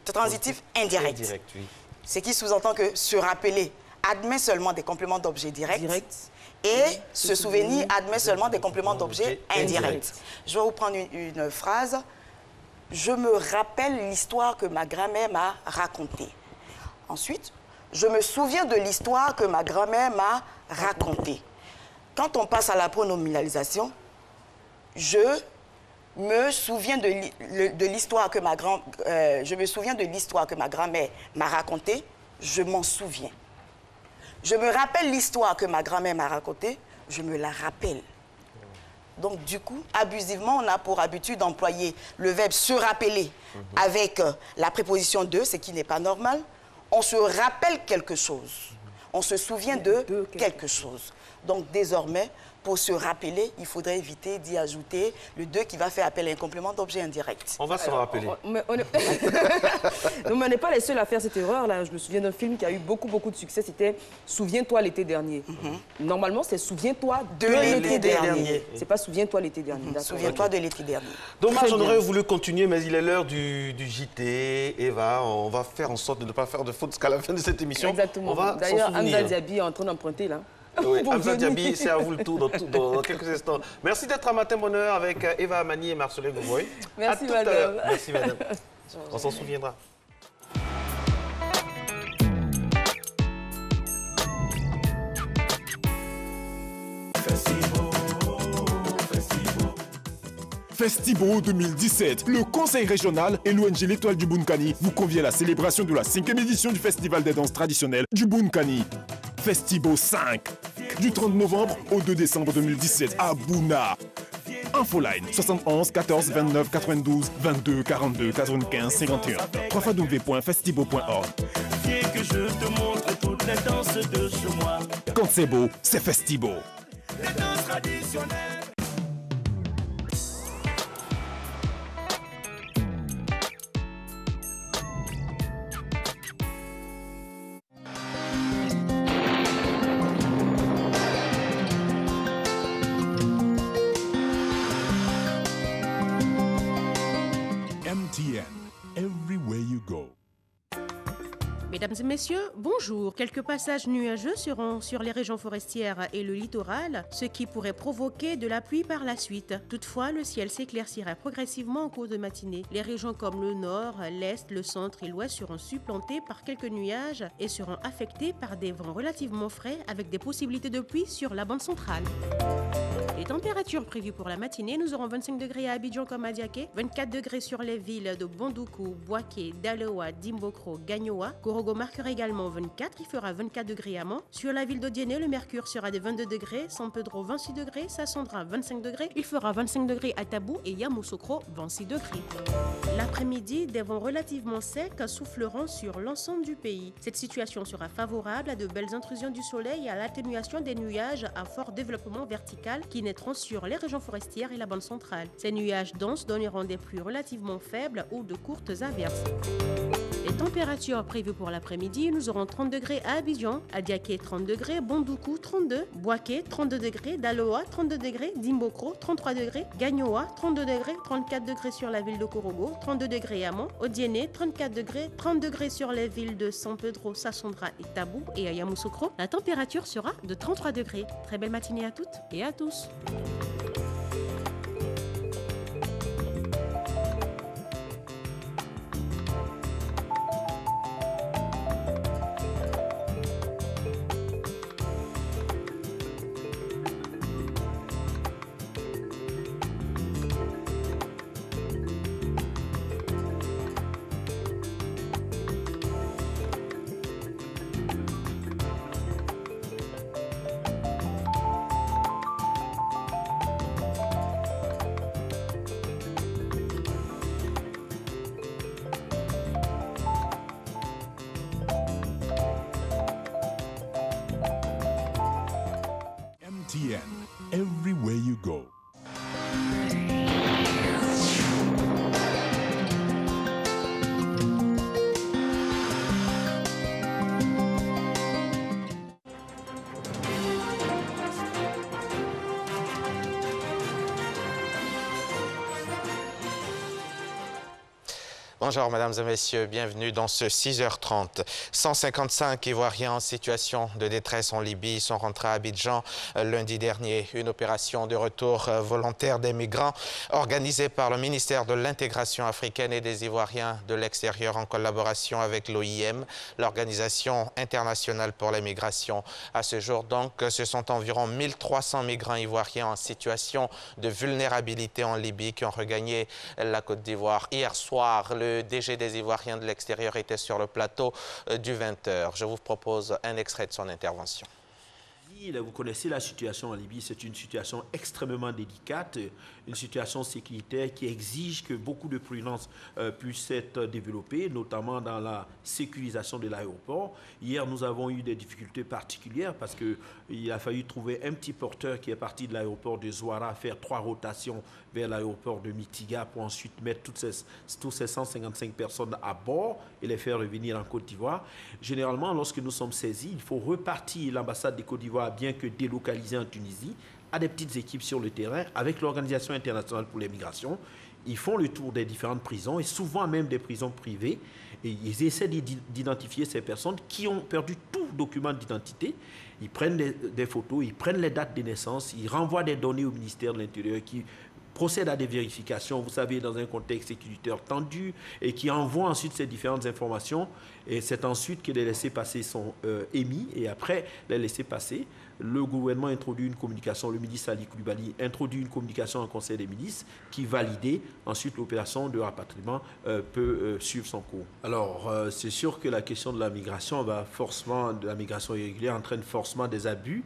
transitif indirect. Oui. Ce qui sous-entend que se rappeler admet seulement des compléments d'objets directs. Et se souvenir admet seulement des compléments d'objets indirects. Je vais vous prendre une phrase. Je me rappelle l'histoire que ma grand-mère m'a racontée. Ensuite, je me souviens de l'histoire que ma grand-mère m'a racontée. Quand on passe à la pronominalisation, je me souviens de l'histoire que ma grand-mère m'a racontée, je m'en souviens. Je me rappelle l'histoire que ma grand-mère m'a racontée, je me la rappelle. Donc, du coup, abusivement, on a pour habitude d'employer le verbe se rappeler avec la préposition de, ce qui n'est pas normal. On se rappelle quelque chose. On se souvient de quelque chose. Donc, désormais, pour se rappeler, il faudrait éviter d'y ajouter le 2 qui va faire appel à un complément d'objet indirect. On va se rappeler. On n'est pas les seuls à faire cette erreur-là. Je me souviens d'un film qui a eu beaucoup de succès. C'était « Souviens-toi l'été dernier ». Normalement, c'est « Souviens-toi de l'été dernier ». C'est pas « Souviens-toi l'été dernier ». Souviens-toi de l'été dernier. Dommage, on aurait voulu continuer, mais il est l'heure du JT. Eva, on va faire en sorte de ne pas faire de faute jusqu'à la fin de cette émission. Exactement. D'ailleurs, Hamza Diaby est en train d'emprunter là. Oui, Hamza Diaby, c'est à vous le tour dans quelques instants. Merci d'être à Matin Bonheur avec Eva Amani et Marcelin Gouvoy. Merci, madame. Merci, madame. On s'en souviendra. Festibo 2017, le Conseil régional et l'ONG L'Étoile du Bunkani vous convient à la célébration de la 5e édition du Festival des danses traditionnelles du Bunkani. Festibo 5, du 30 novembre au 2 décembre 2017 à Bouna. Infoline 71 14 29 92 22 42 95 51. www.festibo.org. Que je te montre toutes les danses de chez moi. Quand c'est beau, c'est Festibo. Les danses traditionnelles. MTN, everywhere you go. Mesdames et messieurs, bonjour. Quelques passages nuageux seront sur les régions forestières et le littoral, ce qui pourrait provoquer de la pluie par la suite. Toutefois, le ciel s'éclaircira progressivement au cours de matinée. Les régions comme le nord, l'est, le centre et l'ouest seront supplantées par quelques nuages et seront affectées par des vents relativement frais avec des possibilités de pluie sur la bande centrale. Les températures prévues pour la matinée, nous aurons 25 degrés à Abidjan comme à Diaké, 24 degrés sur les villes de Bondoukou, Boaké, Daloa, Dimbokro, Gagnoa. Korogo marquera également 24, il fera 24 degrés à Mans. Sur la ville d'Odiéné, le mercure sera de 22 degrés, San Pedro 26 degrés, Sassandra 25 degrés, il fera 25 degrés à Tabou et Yamoussoukro 26 degrés. L'après-midi, des vents relativement secs souffleront sur l'ensemble du pays. Cette situation sera favorable à de belles intrusions du soleil et à l'atténuation des nuages à fort développement vertical qui naîtront sur les régions forestières et la bande centrale. Ces nuages denses donneront des pluies relativement faibles ou de courtes averses. Les températures prévues pour l'après-midi, nous aurons 30 degrés à Abidjan, à Diaké 30 degrés, Bondoukou 32, Boaké 32 degrés, Daloa 32 degrés, Dimbokro 33 degrés, Gagnoa 32 degrés, 34 degrés sur la ville de Korogo, 32 degrés à Mans, Odiéné 34 degrés, 30 degrés sur les villes de San Pedro, Sassandra et Tabou et à Yamoussoukro. La température sera de 33 degrés. Très belle matinée à toutes et à tous. MTN, everywhere you go. Bonjour mesdames et messieurs, bienvenue dans ce 6h30. 155 Ivoiriens en situation de détresse en Libye sont rentrés à Abidjan lundi dernier. Une opération de retour volontaire des migrants organisée par le ministère de l'Intégration africaine et des Ivoiriens de l'extérieur en collaboration avec l'OIM, l'Organisation internationale pour les migrations. À ce jour donc, ce sont environ 1300 migrants ivoiriens en situation de vulnérabilité en Libye qui ont regagné la Côte d'Ivoire. Hier soir, le DG des Ivoiriens de l'extérieur était sur le plateau du 20h. Je vous propose un extrait de son intervention. Vous connaissez la situation en Libye, c'est une situation extrêmement délicate, une situation sécuritaire qui exige que beaucoup de prudence puisse être développée, notamment dans la sécurisation de l'aéroport. Hier, nous avons eu des difficultés particulières parce qu'il a fallu trouver un petit porteur qui est parti de l'aéroport de Zouara, faire 3 rotations vers l'aéroport de Mitiga pour ensuite mettre tous ces 155 personnes à bord et les faire revenir en Côte d'Ivoire. Généralement, lorsque nous sommes saisis, il faut repartir l'ambassade de Côte d'Ivoire, bien que délocalisée en Tunisie, à des petites équipes sur le terrain avec l'Organisation internationale pour les migrations. Ils font le tour des différentes prisons et souvent même des prisons privées. Et ils essaient d'identifier ces personnes qui ont perdu tout document d'identité. Ils prennent des photos, ils prennent les dates de naissance, ils renvoient des données au ministère de l'Intérieur qui procède à des vérifications, vous savez, dans un contexte sécuritaire tendu et qui envoie ensuite ces différentes informations. Et c'est ensuite que les laissez-passer sont émis et après les laissez-passer, le gouvernement introduit une communication, le ministre Ali Koulibaly introduit une communication en Conseil des ministres qui validée. Ensuite, l'opération de rapatriement peut suivre son cours. Alors, c'est sûr que la question de la migration de la migration irrégulière entraîne forcément des abus.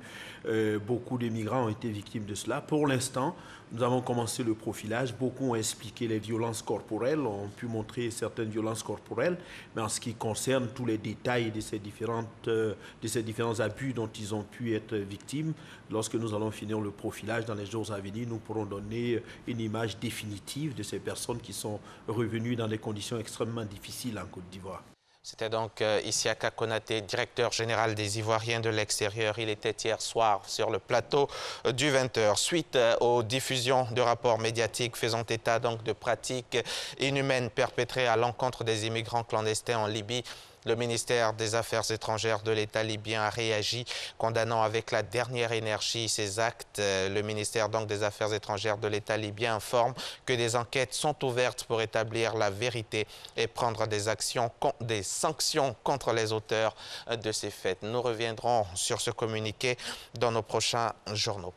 Beaucoup de migrants ont été victimes de cela. Pour l'instant, nous avons commencé le profilage. Beaucoup ont expliqué les violences corporelles, ont pu montrer certaines violences corporelles, mais en ce qui concerne tous les détails de ces différents abus dont ils ont pu être victimes, lorsque nous allons finir le profilage dans les jours à venir, nous pourrons donner une image définitive de ces personnes qui sont revenues dans des conditions extrêmement difficiles en Côte d'Ivoire. C'était donc Isiaka Konaté, directeur général des Ivoiriens de l'extérieur. Il était hier soir sur le plateau du 20h. Suite aux diffusions de rapports médiatiques faisant état donc de pratiques inhumaines perpétrées à l'encontre des immigrants clandestins en Libye, Le ministère des Affaires étrangères de l'État libyen a réagi, condamnant avec la dernière énergie ces actes. Le ministère donc des Affaires étrangères de l'État libyen informe que des enquêtes sont ouvertes pour établir la vérité et prendre des sanctions contre les auteurs de ces faits. Nous reviendrons sur ce communiqué dans nos prochains journaux.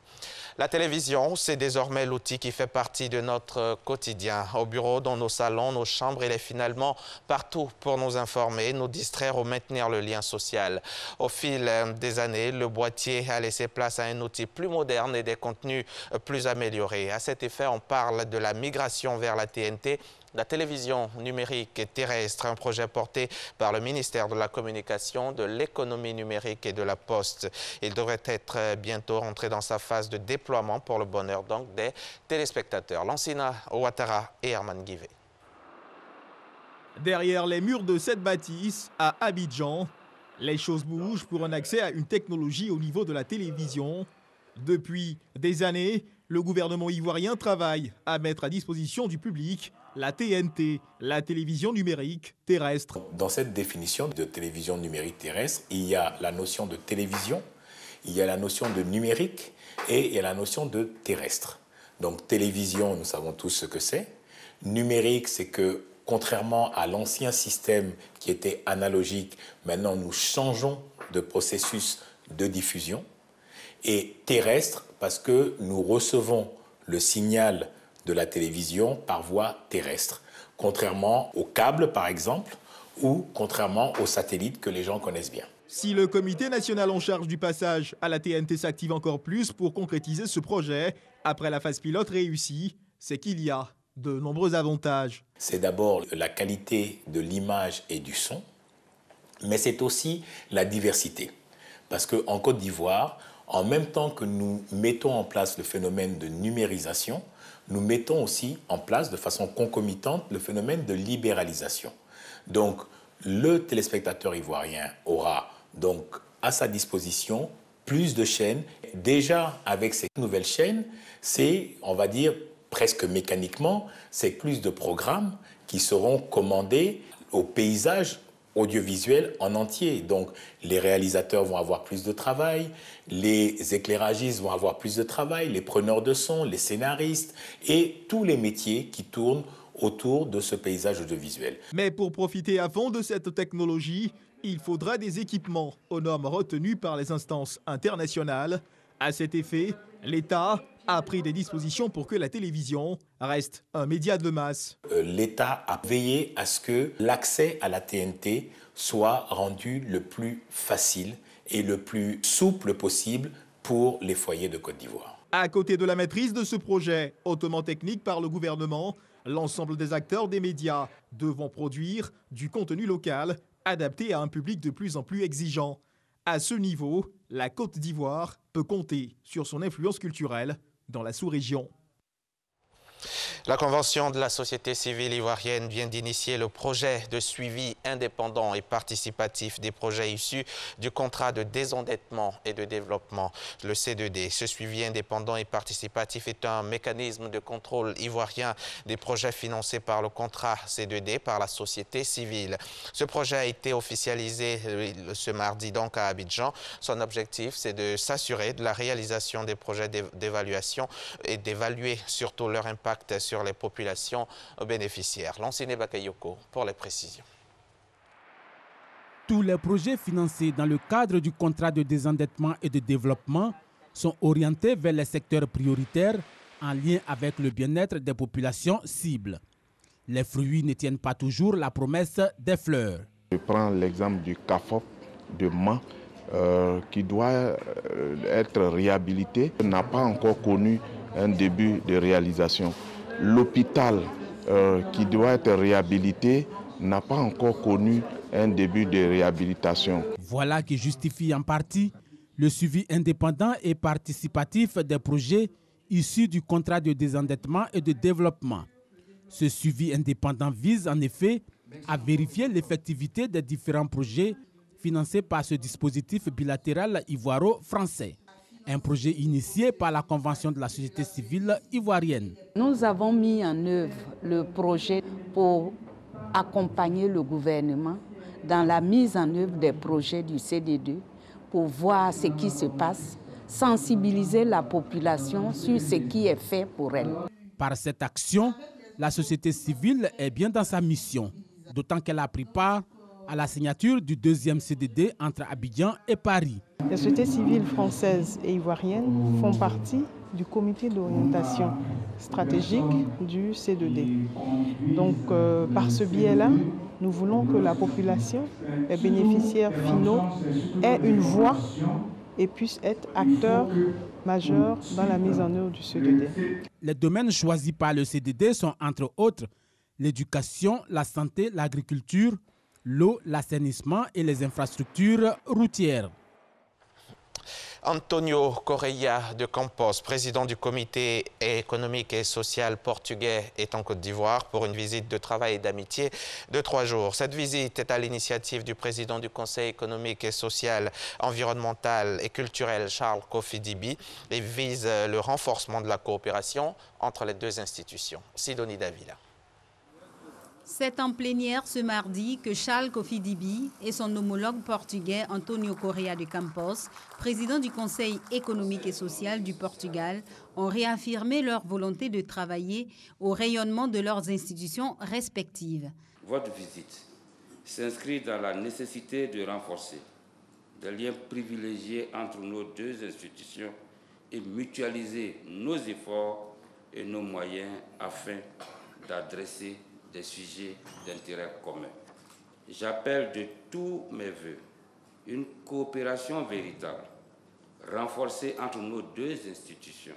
La télévision, c'est désormais l'outil qui fait partie de notre quotidien. Au bureau, dans nos salons, nos chambres, il est finalement partout pour nous informer, nous distraire ou maintenir le lien social. Au fil des années, le boîtier a laissé place à un outil plus moderne et des contenus plus améliorés. À cet effet, on parle de la migration vers la TNT, la télévision numérique et terrestre, un projet porté par le ministère de la Communication, de l'Économie numérique et de la Poste. Il devrait être bientôt rentré dans sa phase de déploiement pour le bonheur donc des téléspectateurs. Lansina Ouattara et Herman Guivet. Derrière les murs de cette bâtisse, à Abidjan, les choses bougent pour un accès à une technologie au niveau de la télévision. Depuis des années, le gouvernement ivoirien travaille à mettre à disposition du public la TNT, la télévision numérique terrestre. Dans cette définition de télévision numérique terrestre, il y a la notion de télévision, il y a la notion de numérique et il y a la notion de terrestre. Donc télévision, nous savons tous ce que c'est. Numérique, c'est que contrairement à l'ancien système qui était analogique, maintenant nous changeons de processus de diffusion. Et terrestre, parce que nous recevons le signal de la télévision par voie terrestre, contrairement au câble par exemple, ou contrairement aux satellites que les gens connaissent bien. Si le comité national en charge du passage à la TNT s'active encore plus pour concrétiser ce projet, après la phase pilote réussie, c'est qu'il y a de nombreux avantages. C'est d'abord la qualité de l'image et du son, mais c'est aussi la diversité. Parce qu'en Côte d'Ivoire, en même temps que nous mettons en place le phénomène de numérisation, nous mettons aussi en place de façon concomitante le phénomène de libéralisation. Donc, le téléspectateur ivoirien aura donc à sa disposition plus de chaînes. Déjà, avec ces nouvelles chaînes, c'est, on va dire, presque mécaniquement, c'est plus de programmes qui seront commandés au paysage audiovisuel en entier. Donc, les réalisateurs vont avoir plus de travail, les éclairagistes vont avoir plus de travail, les preneurs de son, les scénaristes et tous les métiers qui tournent autour de ce paysage audiovisuel. Mais pour profiter à fond de cette technologie, il faudra des équipements aux normes retenues par les instances internationales. À cet effet, l'État a pris des dispositions pour que la télévision reste un média de masse. L'État a veillé à ce que l'accès à la TNT soit rendu le plus facile et le plus souple possible pour les foyers de Côte d'Ivoire. À côté de la maîtrise de ce projet hautement technique par le gouvernement, l'ensemble des acteurs des médias devront produire du contenu local adapté à un public de plus en plus exigeant. À ce niveau, la Côte d'Ivoire peut compter sur son influence culturelle dans la sous-région. La Convention de la société civile ivoirienne vient d'initier le projet de suivi indépendant et participatif des projets issus du contrat de désendettement et de développement, le C2D. Ce suivi indépendant et participatif est un mécanisme de contrôle ivoirien des projets financés par le contrat C2D par la société civile. Ce projet a été officialisé ce mardi donc à Abidjan. Son objectif, c'est de s'assurer de la réalisation des projets d'évaluation et d'évaluer surtout leur impact sur les populations bénéficiaires. Lansine Bakayoko pour les précisions. Tous les projets financés dans le cadre du contrat de désendettement et de développement sont orientés vers les secteurs prioritaires en lien avec le bien-être des populations cibles. Les fruits ne tiennent pas toujours la promesse des fleurs. Je prends l'exemple du CAFOP de Mans qui doit être réhabilité, n'a pas encore connu un début de réalisation. L'hôpital qui doit être réhabilité n'a pas encore connu un début de réhabilitation. Voilà qui justifie en partie le suivi indépendant et participatif des projets issus du contrat de désendettement et de développement. Ce suivi indépendant vise en effet à vérifier l'effectivité des différents projets financés par ce dispositif bilatéral ivoiro-français. Un projet initié par la Convention de la société civile ivoirienne. Nous avons mis en œuvre le projet pour accompagner le gouvernement dans la mise en œuvre des projets du CDD pour voir ce qui se passe, sensibiliser la population sur ce qui est fait pour elle. Par cette action, la société civile est bien dans sa mission, d'autant qu'elle a pris part à la signature du 2e CDD entre Abidjan et Paris. Les sociétés civiles françaises et ivoiriennes font partie du comité d'orientation stratégique du C2D. Donc, par ce biais-là, nous voulons que la population, les bénéficiaires finaux, aient une voix et puissent être acteurs majeurs dans la mise en œuvre du C2D. Les domaines choisis par le CDD sont entre autres l'éducation, la santé, l'agriculture, l'eau, l'assainissement et les infrastructures routières. Antonio Correia de Campos, président du comité économique et social portugais, est en Côte d'Ivoire pour une visite de travail et d'amitié de 3 jours. Cette visite est à l'initiative du président du Conseil économique et social, environnemental et culturel, Charles Kofi Dibi, et vise le renforcement de la coopération entre les 2 institutions. Sidonie Davila. C'est en plénière ce mardi que Charles Kofi Dibi et son homologue portugais Antonio Correia de Campos, président du Conseil économique et social du Portugal, ont réaffirmé leur volonté de travailler au rayonnement de leurs institutions respectives. Votre visite s'inscrit dans la nécessité de renforcer des liens privilégiés entre nos 2 institutions et mutualiser nos efforts et nos moyens afin d'adresser des sujets d'intérêt commun. J'appelle de tous mes voeux une coopération véritable, renforcée entre nos 2 institutions.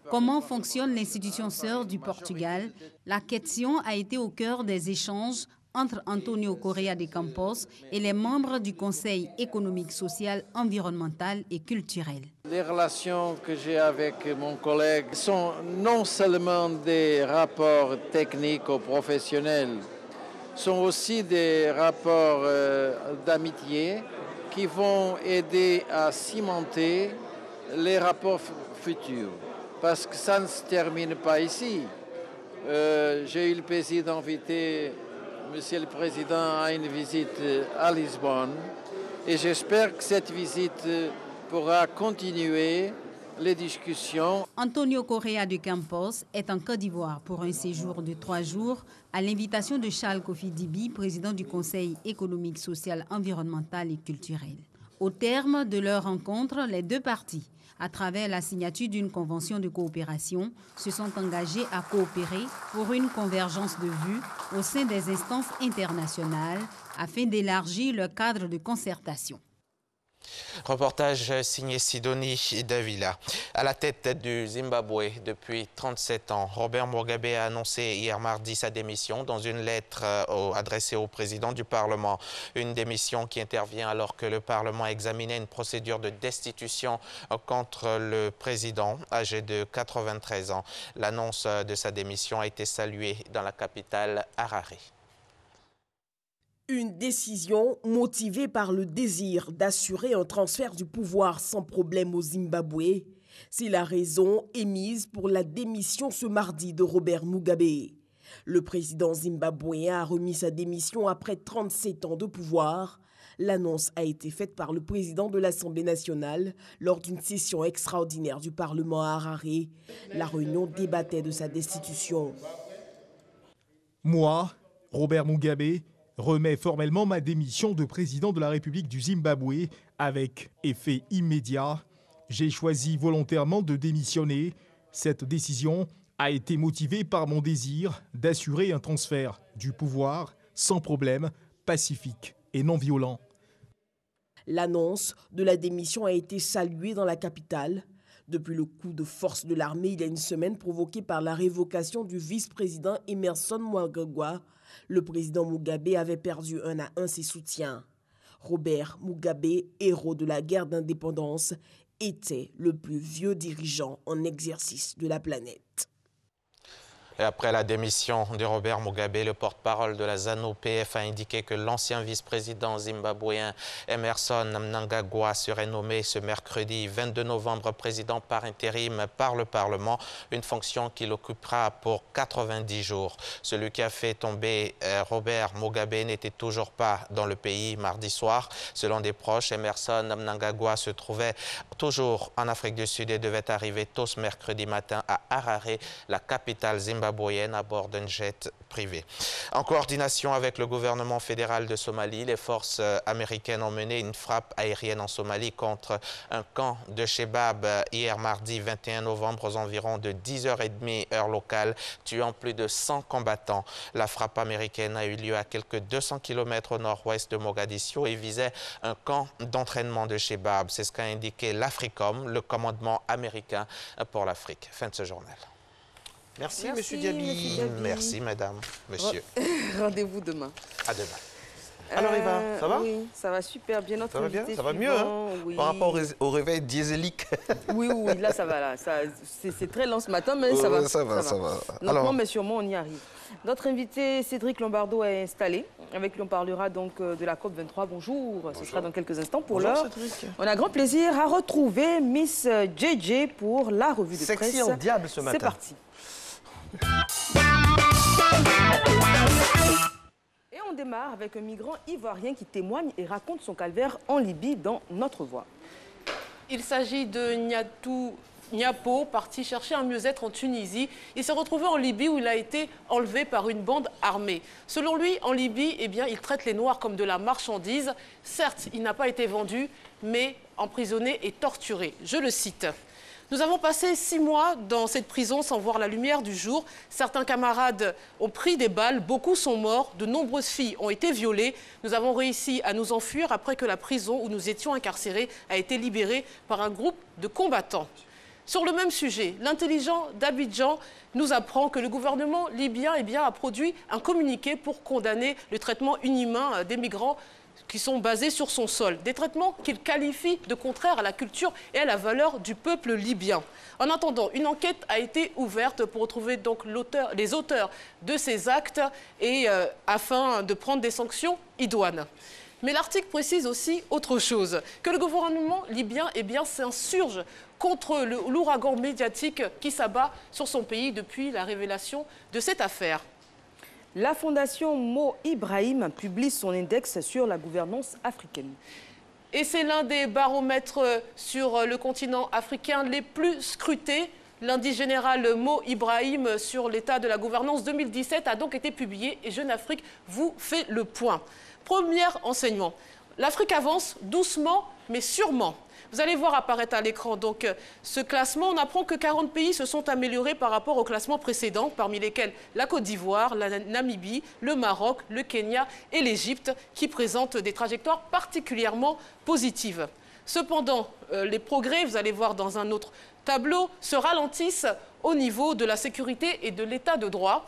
Comment fonctionne l'institution sœur du Portugal? La question a été au cœur des échanges entre Antonio Correia de Campos et les membres du Conseil économique, social, environnemental et culturel. Les relations que j'ai avec mon collègue sont non seulement des rapports techniques ou professionnels, sont aussi des rapports d'amitié qui vont aider à cimenter les rapports futurs. Parce que ça ne se termine pas ici. J'ai eu le plaisir d'inviter Monsieur le Président à une visite à Lisbonne et j'espère que cette visite pourra continuer les discussions. Antonio Correia de Campos est en Côte d'Ivoire pour un séjour de 3 jours à l'invitation de Charles Kofi Dibi, président du Conseil économique, social, environnemental et culturel. Au terme de leur rencontre, les 2 parties, à travers la signature d'une convention de coopération, se sont engagés à coopérer pour une convergence de vues au sein des instances internationales afin d'élargir le cadre de concertation. Reportage signé Sidonie Davila. À la tête du Zimbabwe depuis 37 ans, Robert Mugabe a annoncé hier mardi sa démission dans une lettre adressée au président du Parlement. Une démission qui intervient alors que le Parlement examinait une procédure de destitution contre le président âgé de 93 ans. L'annonce de sa démission a été saluée dans la capitale Harare. Une décision motivée par le désir d'assurer un transfert du pouvoir sans problème au Zimbabwe. C'est la raison émise pour la démission ce mardi de Robert Mugabe. Le président zimbabwéen a remis sa démission après 37 ans de pouvoir. L'annonce a été faite par le président de l'Assemblée nationale lors d'une session extraordinaire du Parlement à Harare. La réunion débattait de sa destitution. Moi, Robert Mugabe, remets formellement ma démission de président de la République du Zimbabwe avec effet immédiat. J'ai choisi volontairement de démissionner. Cette décision a été motivée par mon désir d'assurer un transfert du pouvoir sans problème, pacifique et non violent. L'annonce de la démission a été saluée dans la capitale. Depuis le coup de force de l'armée il y a une semaine provoqué par la révocation du vice-président Emmerson Mnangagwa, le président Mugabe avait perdu 1-1 ses soutiens. Robert Mugabe, héros de la guerre d'indépendance, était le plus vieux dirigeant en exercice de la planète. Et après la démission de Robert Mugabe, le porte-parole de la ZANU-PF a indiqué que l'ancien vice-président zimbabwéen Emmerson Mnangagwa serait nommé ce mercredi 22 novembre président par intérim par le Parlement, une fonction qu'il occupera pour 90 jours. Celui qui a fait tomber Robert Mugabe n'était toujours pas dans le pays mardi soir. Selon des proches, Emmerson Mnangagwa se trouvait toujours en Afrique du Sud et devait arriver tôt ce mercredi matin à Harare, la capitale zimbabwéenne, à bord d'un jet privé. En coordination avec le gouvernement fédéral de Somalie, les forces américaines ont mené une frappe aérienne en Somalie contre un camp de Shebab hier mardi 21 novembre aux environs de 10h30 heure locale, tuant plus de 100 combattants. La frappe américaine a eu lieu à quelques 200 km au nord-ouest de Mogadiscio et visait un camp d'entraînement de Shebab. C'est ce qu'a indiqué l'AFRICOM, le commandement américain pour l'Afrique. Fin de ce journal. Merci, Monsieur Diaby. Merci, Madame, Monsieur. Rendez-vous demain. À demain. Alors, Eva, ça va? Oui, ça va super bien. Notre ça va bien? Ça va mieux, hein? Oui. Par rapport au réveil dieselique. Oui, là, ça va. C'est très lent ce matin, mais ça va. Ça va. Lentement, mais sûrement, on y arrive. Notre invité, Cédric Lombardo, est installé. Avec lui, on parlera donc de la COP23. Bonjour. Ce sera dans quelques instants. Pour l'heure, on a grand plaisir à retrouver Miss JJ pour la revue de presse. Sexy en diable ce matin. C'est parti. Et on démarre avec un migrant ivoirien qui témoigne et raconte son calvaire en Libye dans Notre Voix. Il s'agit de Niapo, parti chercher un mieux-être en Tunisie. Il s'est retrouvé en Libye où il a été enlevé par une bande armée. Selon lui, en Libye, il traite les Noirs comme de la marchandise. Certes, il n'a pas été vendu, mais emprisonné et torturé. Je le cite. Nous avons passé 6 mois dans cette prison sans voir la lumière du jour. Certains camarades ont pris des balles, beaucoup sont morts, de nombreuses filles ont été violées. Nous avons réussi à nous enfuir après que la prison où nous étions incarcérés a été libérée par un groupe de combattants. Sur le même sujet, l'intelligent d'Abidjan nous apprend que le gouvernement libyen a produit un communiqué pour condamner le traitement inhumain des migrants qui sont basés sur son sol. Des traitements qu'il qualifie de contraires à la culture et à la valeur du peuple libyen. En attendant, une enquête a été ouverte pour retrouver donc les auteurs de ces actes et afin de prendre des sanctions idoines. Mais l'article précise aussi autre chose, que le gouvernement libyen s'insurge contre l'ouragan médiatique qui s'abat sur son pays depuis la révélation de cette affaire. La fondation Mo Ibrahim publie son index sur la gouvernance africaine. Et c'est l'un des baromètres sur le continent africain les plus scrutés. L'indice général Mo Ibrahim sur l'état de la gouvernance 2017 a donc été publié et Jeune Afrique vous fait le point. Premier enseignement, l'Afrique avance doucement mais sûrement. Vous allez voir apparaître à l'écran donc ce classement. On apprend que 40 pays se sont améliorés par rapport au classement précédent, parmi lesquels la Côte d'Ivoire, la Namibie, le Maroc, le Kenya et l'Égypte, qui présentent des trajectoires particulièrement positives. Cependant, les progrès, vous allez voir dans un autre tableau, se ralentissent au niveau de la sécurité et de l'état de droit.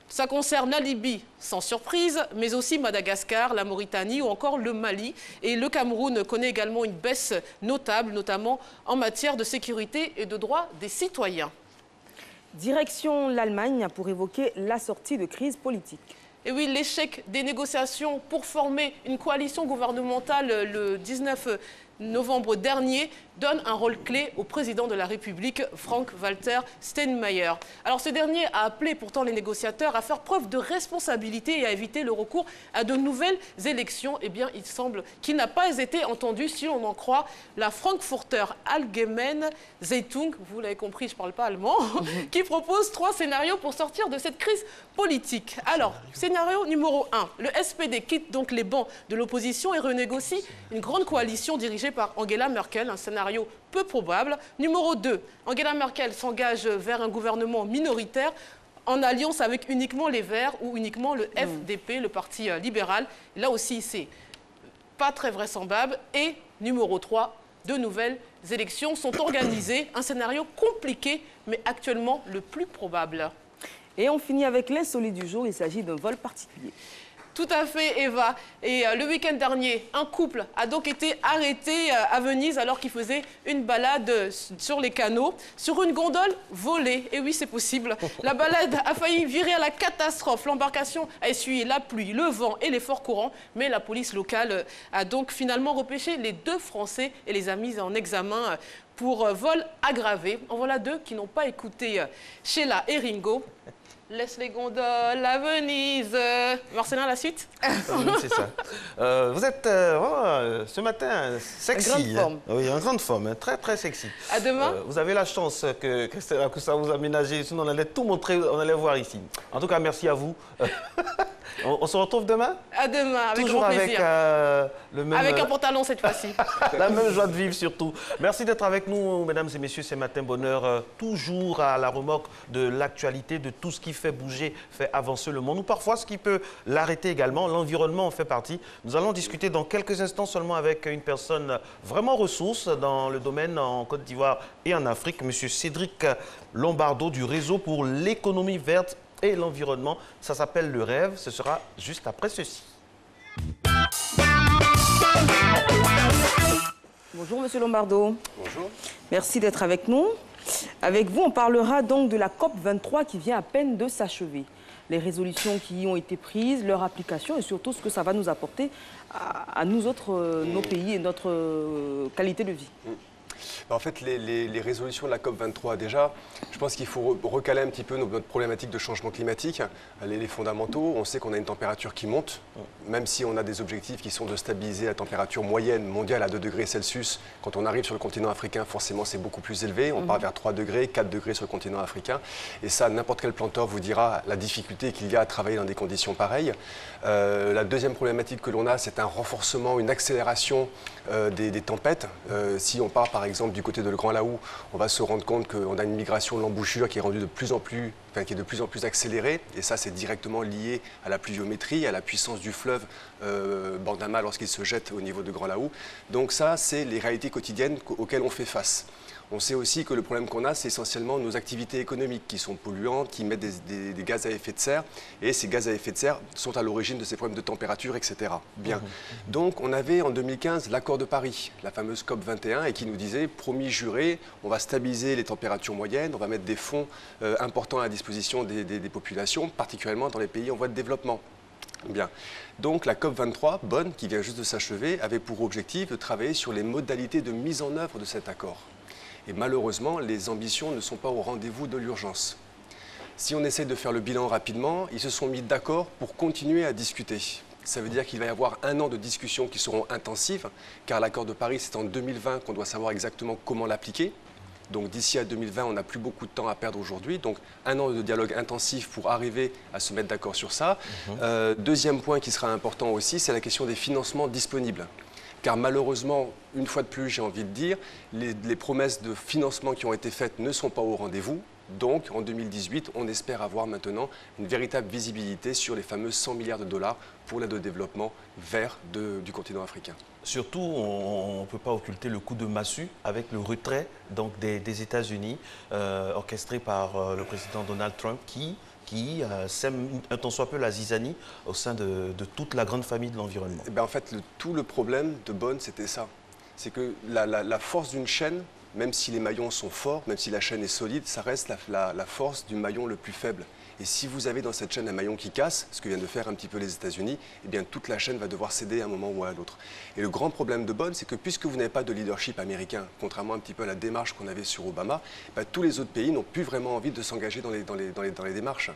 Ça concerne la Libye, sans surprise, mais aussi Madagascar, la Mauritanie ou encore le Mali. Et le Cameroun connaît également une baisse notable, notamment en matière de sécurité et de droits des citoyens. Direction l'Allemagne pour évoquer la sortie de crise politique. Et oui, l'échec des négociations pour former une coalition gouvernementale le 19 novembre dernier donne un rôle clé au président de la République, Frank-Walter Steinmeier. Alors ce dernier a appelé pourtant les négociateurs à faire preuve de responsabilité et à éviter le recours à de nouvelles élections. Eh bien, il semble qu'il n'a pas été entendu, si l'on en croit la Frankfurter Allgemeine Zeitung, vous l'avez compris, je ne parle pas allemand, qui propose 3 scénarios pour sortir de cette crise politique. Alors, scénario numéro 1, le SPD quitte donc les bancs de l'opposition et renégocie une grande coalition dirigée par Angela Merkel, un scénario peu probable. Numéro 2, Angela Merkel s'engage vers un gouvernement minoritaire en alliance avec uniquement les Verts ou uniquement le FDP, le parti libéral. Là aussi, c'est pas très vraisemblable. Et numéro 3, de nouvelles élections sont organisées. Un scénario compliqué, mais actuellement le plus probable. Et on finit avec l'insolite du jour. Il s'agit d'un vol particulier. Tout à fait, Eva. Et le week-end dernier, un couple a donc été arrêté à Venise alors qu'il faisait une balade sur les canaux, sur une gondole volée. Et oui, c'est possible. La balade a failli virer à la catastrophe. L'embarcation a essuyé la pluie, le vent et les forts courants. Mais la police locale a donc finalement repêché les 2 Français et les a mis en examen pour vol aggravé. En voilà 2 qui n'ont pas écouté Sheila et Ringo. Laisse les gondoles à Venise. Marcelin, la suite? C'est ça. Vous êtes ce matin sexy. En grande forme. Oui, en grande forme, hein, très très sexy. À demain. Vous avez la chance que ça vous a ménagé, sinon on allait tout montrer, on allait voir ici. En tout cas, merci à vous. On se retrouve demain? À demain, avec toujours grand plaisir. Avec le même... Avec un pantalon cette fois-ci. La même joie de vivre surtout. Merci d'être avec nous, mesdames et messieurs, c'est Matin Bonheur, toujours à la remorque de l'actualité, de tout ce qui fait bouger, fait avancer le monde, ou parfois ce qui peut l'arrêter également. L'environnement en fait partie. Nous allons discuter dans quelques instants seulement avec une personne vraiment ressource dans le domaine en Côte d'Ivoire et en Afrique, M. Cédric Lombardo du Réseau pour l'économie verte et l'environnement. Ça s'appelle Le Rêve. Ce sera juste après ceci. Bonjour Monsieur Lombardo. Bonjour. Merci d'être avec nous. Avec vous, on parlera donc de la COP23 qui vient à peine de s'achever. Les résolutions qui y ont été prises, leur application et surtout ce que ça va nous apporter à nous autres, nos pays et notre qualité de vie. En fait, les résolutions de la COP23, déjà, je pense qu'il faut recaler un petit peu notre problématique de changement climatique, les fondamentaux. On sait qu'on a une température qui monte, même si on a des objectifs qui sont de stabiliser la température moyenne mondiale à 2 degrés Celsius. Quand on arrive sur le continent africain, forcément, c'est beaucoup plus élevé. On part vers 3 degrés, 4 degrés sur le continent africain. Et ça, n'importe quel planteur vous dira la difficulté qu'il y a à travailler dans des conditions pareilles. La deuxième problématique que l'on a, c'est un renforcement, une accélération des tempêtes. Si on part, par exemple, du côté de Le Grand Laou, on va se rendre compte qu'on a une migration de l'embouchure qui est rendue de plus en plus accélérée. Et ça, c'est directement lié à la pluviométrie, à la puissance du fleuve Bordama lorsqu'il se jette au niveau de Grand Laou. Donc ça, c'est les réalités quotidiennes auxquelles on fait face. On sait aussi que le problème qu'on a, c'est essentiellement nos activités économiques qui sont polluantes, qui mettent des gaz à effet de serre. Et ces gaz à effet de serre sont à l'origine de ces problèmes de température, etc. Bien. Donc, on avait en 2015 l'accord de Paris, la fameuse COP21, et qui nous disait, promis, juré, on va stabiliser les températures moyennes, on va mettre des fonds importants à la disposition des populations, particulièrement dans les pays en voie de développement. Bien. Donc la COP23, Bonn, qui vient juste de s'achever, avait pour objectif de travailler sur les modalités de mise en œuvre de cet accord. Et malheureusement, les ambitions ne sont pas au rendez-vous de l'urgence. Si on essaie de faire le bilan rapidement, ils se sont mis d'accord pour continuer à discuter. Ça veut dire qu'il va y avoir 1 an de discussions qui seront intensives, car l'accord de Paris, c'est en 2020 qu'on doit savoir exactement comment l'appliquer. Donc d'ici à 2020, on n'a plus beaucoup de temps à perdre aujourd'hui. Donc 1 an de dialogue intensif pour arriver à se mettre d'accord sur ça. Deuxième point qui sera important aussi, c'est la question des financements disponibles. Car malheureusement, une fois de plus, j'ai envie de dire, les promesses de financement qui ont été faites ne sont pas au rendez-vous. Donc, en 2018, on espère avoir maintenant une véritable visibilité sur les fameux 100 milliards de dollars pour l'aide au développement vert du continent africain. Surtout, on ne peut pas occulter le coup de massue avec le retrait donc, des États-Unis, orchestré par le président Donald Trump, qui sème un tant soit peu la zizanie au sein de toute la grande famille de l'environnement. En fait, tout le problème de Bonn, c'était ça. C'est que la force d'une chaîne, même si les maillons sont forts, même si la chaîne est solide, ça reste la force du maillon le plus faible. Et si vous avez dans cette chaîne un maillon qui casse, ce que viennent de faire un petit peu les États-Unis, eh bien toute la chaîne va devoir céder à un moment ou à l'autre. Et le grand problème de Bonn, c'est que puisque vous n'avez pas de leadership américain, contrairement un petit peu à la démarche qu'on avait sur Obama, tous les autres pays n'ont plus vraiment envie de s'engager dans les démarches.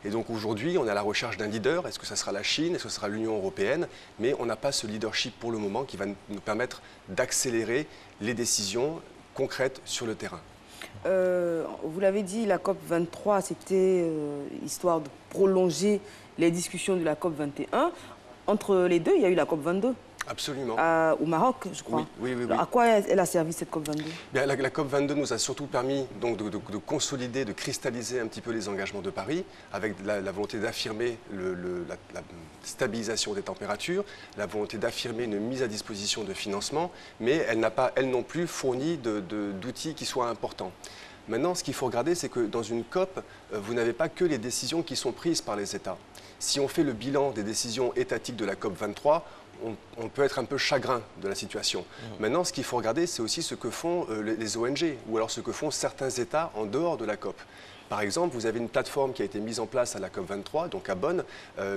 Et donc aujourd'hui, on est à la recherche d'un leader. Est-ce que ça sera la Chine? Est-ce que ce sera l'Union européenne? Mais on n'a pas ce leadership pour le moment qui va nous permettre d'accélérer les décisions concrètes sur le terrain. Vous l'avez dit, la COP23, c'était histoire de prolonger les discussions de la COP21. Entre les deux, il y a eu la COP22. Absolument. Au Maroc, je crois. Oui. À quoi elle a servi cette COP22? Bien, la COP22 nous a surtout permis donc, de consolider, de cristalliser un petit peu les engagements de Paris, avec la volonté d'affirmer la stabilisation des températures, la volonté d'affirmer une mise à disposition de financement, mais elle n'a pas, elle non plus, fourni d'outils qui soient importants. Maintenant, ce qu'il faut regarder, c'est que dans une COP, vous n'avez pas que les décisions qui sont prises par les États. Si on fait le bilan des décisions étatiques de la COP23, on peut être un peu chagrin de la situation. Maintenant, ce qu'il faut regarder, c'est aussi ce que font les ONG ou alors ce que font certains États en dehors de la COP. Par exemple, vous avez une plateforme qui a été mise en place à la COP23, donc à Bonn,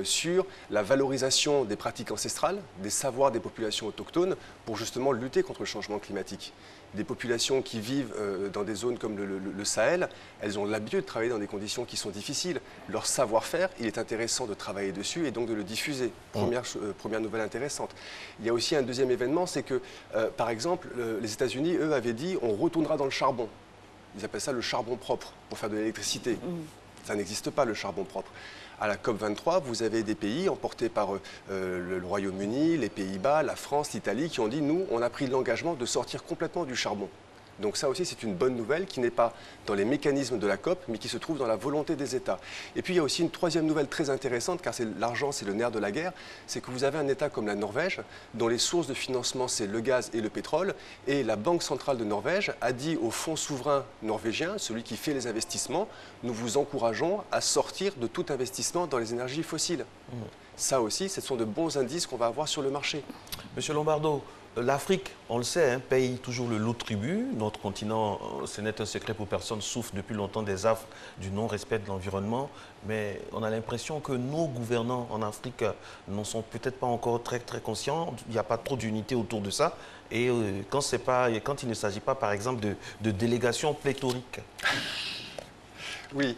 sur la valorisation des pratiques ancestrales, des savoirs des populations autochtones pour justement lutter contre le changement climatique. Des populations qui vivent dans des zones comme le Sahel, elles ont l'habitude de travailler dans des conditions qui sont difficiles. Leur savoir-faire, il est intéressant de travailler dessus et donc de le diffuser. Première nouvelle intéressante. Il y a aussi un deuxième événement, c'est que, par exemple, les États-Unis, eux, avaient dit on retournera dans le charbon. Ils appellent ça le charbon propre pour faire de l'électricité. Ça n'existe pas, le charbon propre. À la COP23, vous avez des pays emportés par le Royaume-Uni, les Pays-Bas, la France, l'Italie, qui ont dit, nous, on a pris l'engagement de sortir complètement du charbon. Donc ça aussi, c'est une bonne nouvelle qui n'est pas dans les mécanismes de la COP, mais qui se trouve dans la volonté des États. Et puis, il y a aussi une troisième nouvelle très intéressante, car l'argent, c'est le nerf de la guerre, c'est que vous avez un État comme la Norvège, dont les sources de financement, c'est le gaz et le pétrole, et la Banque centrale de Norvège a dit au fonds souverain norvégien, celui qui fait les investissements, nous vous encourageons à sortir de tout investissement dans les énergies fossiles. Ça aussi, ce sont de bons indices qu'on va avoir sur le marché. Monsieur Lombardo, l'Afrique, on le sait, paye toujours le lot tribut. Notre continent, ce n'est un secret pour personne, souffre depuis longtemps des affres du non-respect de l'environnement. Mais on a l'impression que nos gouvernants en Afrique n'en sont peut-être pas encore très conscients. Il n'y a pas trop d'unité autour de ça. Et quand il ne s'agit pas, par exemple, de délégations pléthoriques. Oui,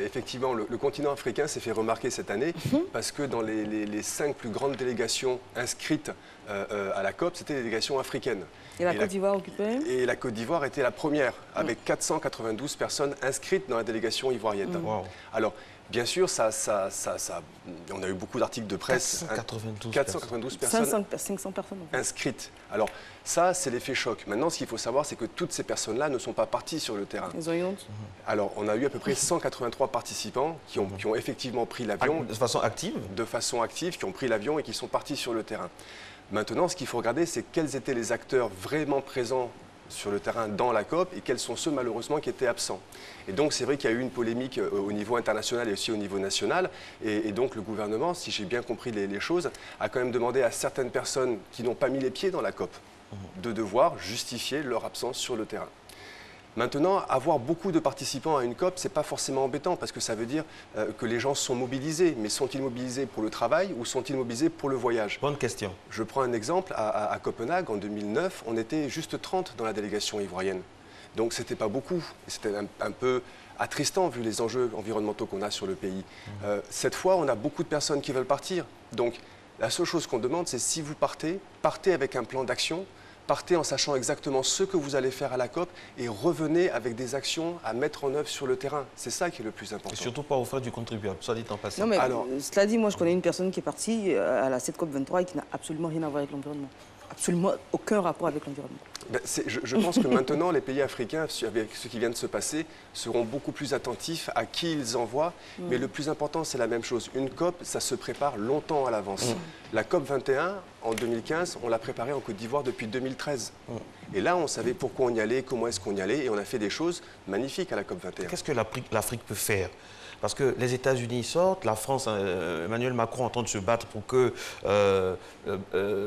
effectivement, le continent africain s'est fait remarquer cette année parce que dans les 5 plus grandes délégations inscrites à la COP, c'était des délégations africaines. Et la Côte d'Ivoire occupait? Et la Côte d'Ivoire était la première, avec 492 personnes inscrites dans la délégation ivoirienne. Alors, bien sûr, on a eu beaucoup d'articles de presse. 492 personnes 500 personnes inscrites. Alors, ça, c'est l'effet choc. Maintenant, ce qu'il faut savoir, c'est que toutes ces personnes-là ne sont pas parties sur le terrain. Ils ont eu honte? Alors, on a eu à peu près 183 participants qui ont effectivement pris l'avion. De façon active? De façon active, qui ont pris l'avion et qui sont partis sur le terrain. Maintenant, ce qu'il faut regarder, c'est quels étaient les acteurs vraiment présents sur le terrain dans la COP et quels sont ceux malheureusement qui étaient absents. Et donc c'est vrai qu'il y a eu une polémique au niveau international et aussi au niveau national et donc le gouvernement, si j'ai bien compris les choses, a quand même demandé à certaines personnes qui n'ont pas mis les pieds dans la COP de devoir justifier leur absence sur le terrain. Maintenant, avoir beaucoup de participants à une COP, ce n'est pas forcément embêtant parce que ça veut dire que les gens sont mobilisés. Mais sont-ils mobilisés pour le travail ou sont-ils mobilisés pour le voyage? Bonne question. Je prends un exemple. À Copenhague, en 2009, on était juste 30 dans la délégation ivoirienne. Donc, ce n'était pas beaucoup. C'était un peu attristant vu les enjeux environnementaux qu'on a sur le pays. Cette fois, on a beaucoup de personnes qui veulent partir. Donc, la seule chose qu'on demande, c'est si vous partez, partez avec un plan d'action. Partez en sachant exactement ce que vous allez faire à la COP et revenez avec des actions à mettre en œuvre sur le terrain. C'est ça qui est le plus important. Et surtout pas aux frais du contribuable, soit dit en passant. Non, mais cela dit, moi je connais une personne qui est partie à cette COP23 et qui n'a absolument rien à voir avec l'environnement. Absolument aucun rapport avec l'environnement. Ben, je pense que maintenant, les pays africains, avec ce qui vient de se passer, seront beaucoup plus attentifs à qui ils envoient. Mais le plus important, c'est la même chose. Une COP, ça se prépare longtemps à l'avance. La COP 21, en 2015, on l'a préparée en Côte d'Ivoire depuis 2013. Et là, on savait pourquoi on y allait, comment est-ce qu'on y allait, et on a fait des choses magnifiques à la COP 21. Qu'est-ce que l'Afrique peut faire? Parce que les États-Unis sortent, la France, Emmanuel Macron est en train de se battre pour que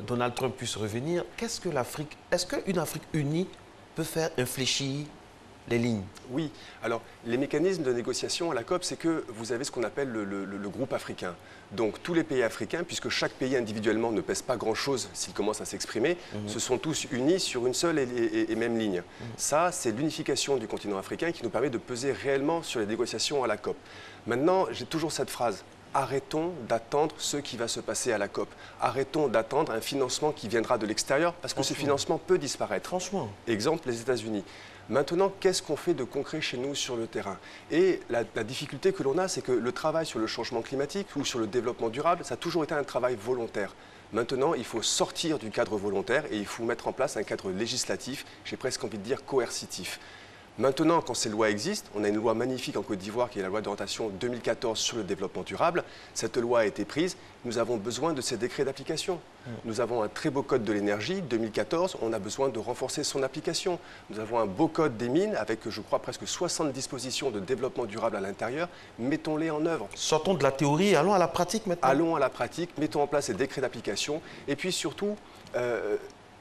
Donald Trump puisse revenir. Qu'est-ce que l'Afrique, est-ce qu'une Afrique unie peut faire infléchir les lignes? Oui. Alors, les mécanismes de négociation à la COP, c'est que vous avez ce qu'on appelle le groupe africain. Donc, tous les pays africains, puisque chaque pays individuellement ne pèse pas grand-chose s'il commence à s'exprimer, se sont tous unis sur une seule et même ligne. Ça, c'est l'unification du continent africain qui nous permet de peser réellement sur les négociations à la COP. Maintenant, j'ai toujours cette phrase. Arrêtons d'attendre ce qui va se passer à la COP. Arrêtons d'attendre un financement qui viendra de l'extérieur, parce que ce financement peut disparaître. Franchement. Exemple, les États-Unis. Maintenant, qu'est-ce qu'on fait de concret chez nous sur le terrain? Et la difficulté que l'on a, c'est que le travail sur le changement climatique ou sur le développement durable, ça a toujours été un travail volontaire. Maintenant, il faut sortir du cadre volontaire et il faut mettre en place un cadre législatif, j'ai presque envie de dire coercitif. Maintenant, quand ces lois existent, on a une loi magnifique en Côte d'Ivoire qui est la loi d'orientation 2014 sur le développement durable. Cette loi a été prise, nous avons besoin de ces décrets d'application. Nous avons un très beau code de l'énergie, 2014, on a besoin de renforcer son application. Nous avons un beau code des mines avec, je crois, presque 60 dispositions de développement durable à l'intérieur. Mettons-les en œuvre. Sortons de la théorie, allons à la pratique maintenant. Allons à la pratique, mettons en place ces décrets d'application. Et puis surtout,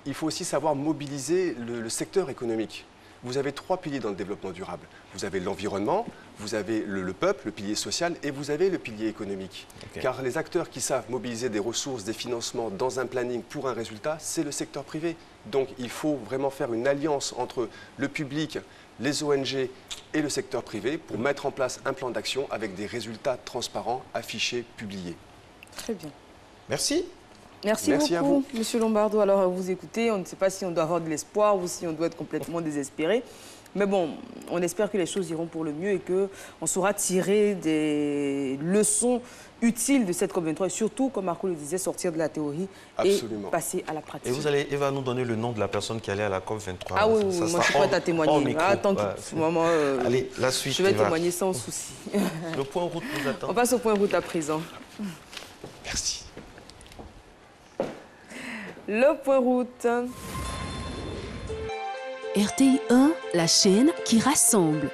il faut aussi savoir mobiliser le secteur économique. Vous avez 3 piliers dans le développement durable. Vous avez l'environnement, vous avez le peuple, le pilier social, et vous avez le pilier économique. Okay. Car les acteurs qui savent mobiliser des ressources, des financements dans un planning pour un résultat, c'est le secteur privé. Donc il faut vraiment faire une alliance entre le public, les ONG et le secteur privé pour mettre en place un plan d'action avec des résultats transparents, affichés, publiés. Très bien. Merci. Merci beaucoup, à vous. Monsieur Lombardo. Alors, vous écoutez, on ne sait pas si on doit avoir de l'espoir ou si on doit être complètement désespéré. Mais bon, on espère que les choses iront pour le mieux et qu'on saura tirer des leçons utiles de cette COP23 et surtout, comme Marco le disait, sortir de la théorie et passer à la pratique. Et vous allez, Eva, nous donner le nom de la personne qui allait à la COP23. Ah oui, moi je suis prête à témoigner. Attends, allez, la suite. Je vais témoigner sans souci. Le point route nous attend. On passe au point route à présent. Merci. Le point route. RTI 1, la chaîne qui rassemble.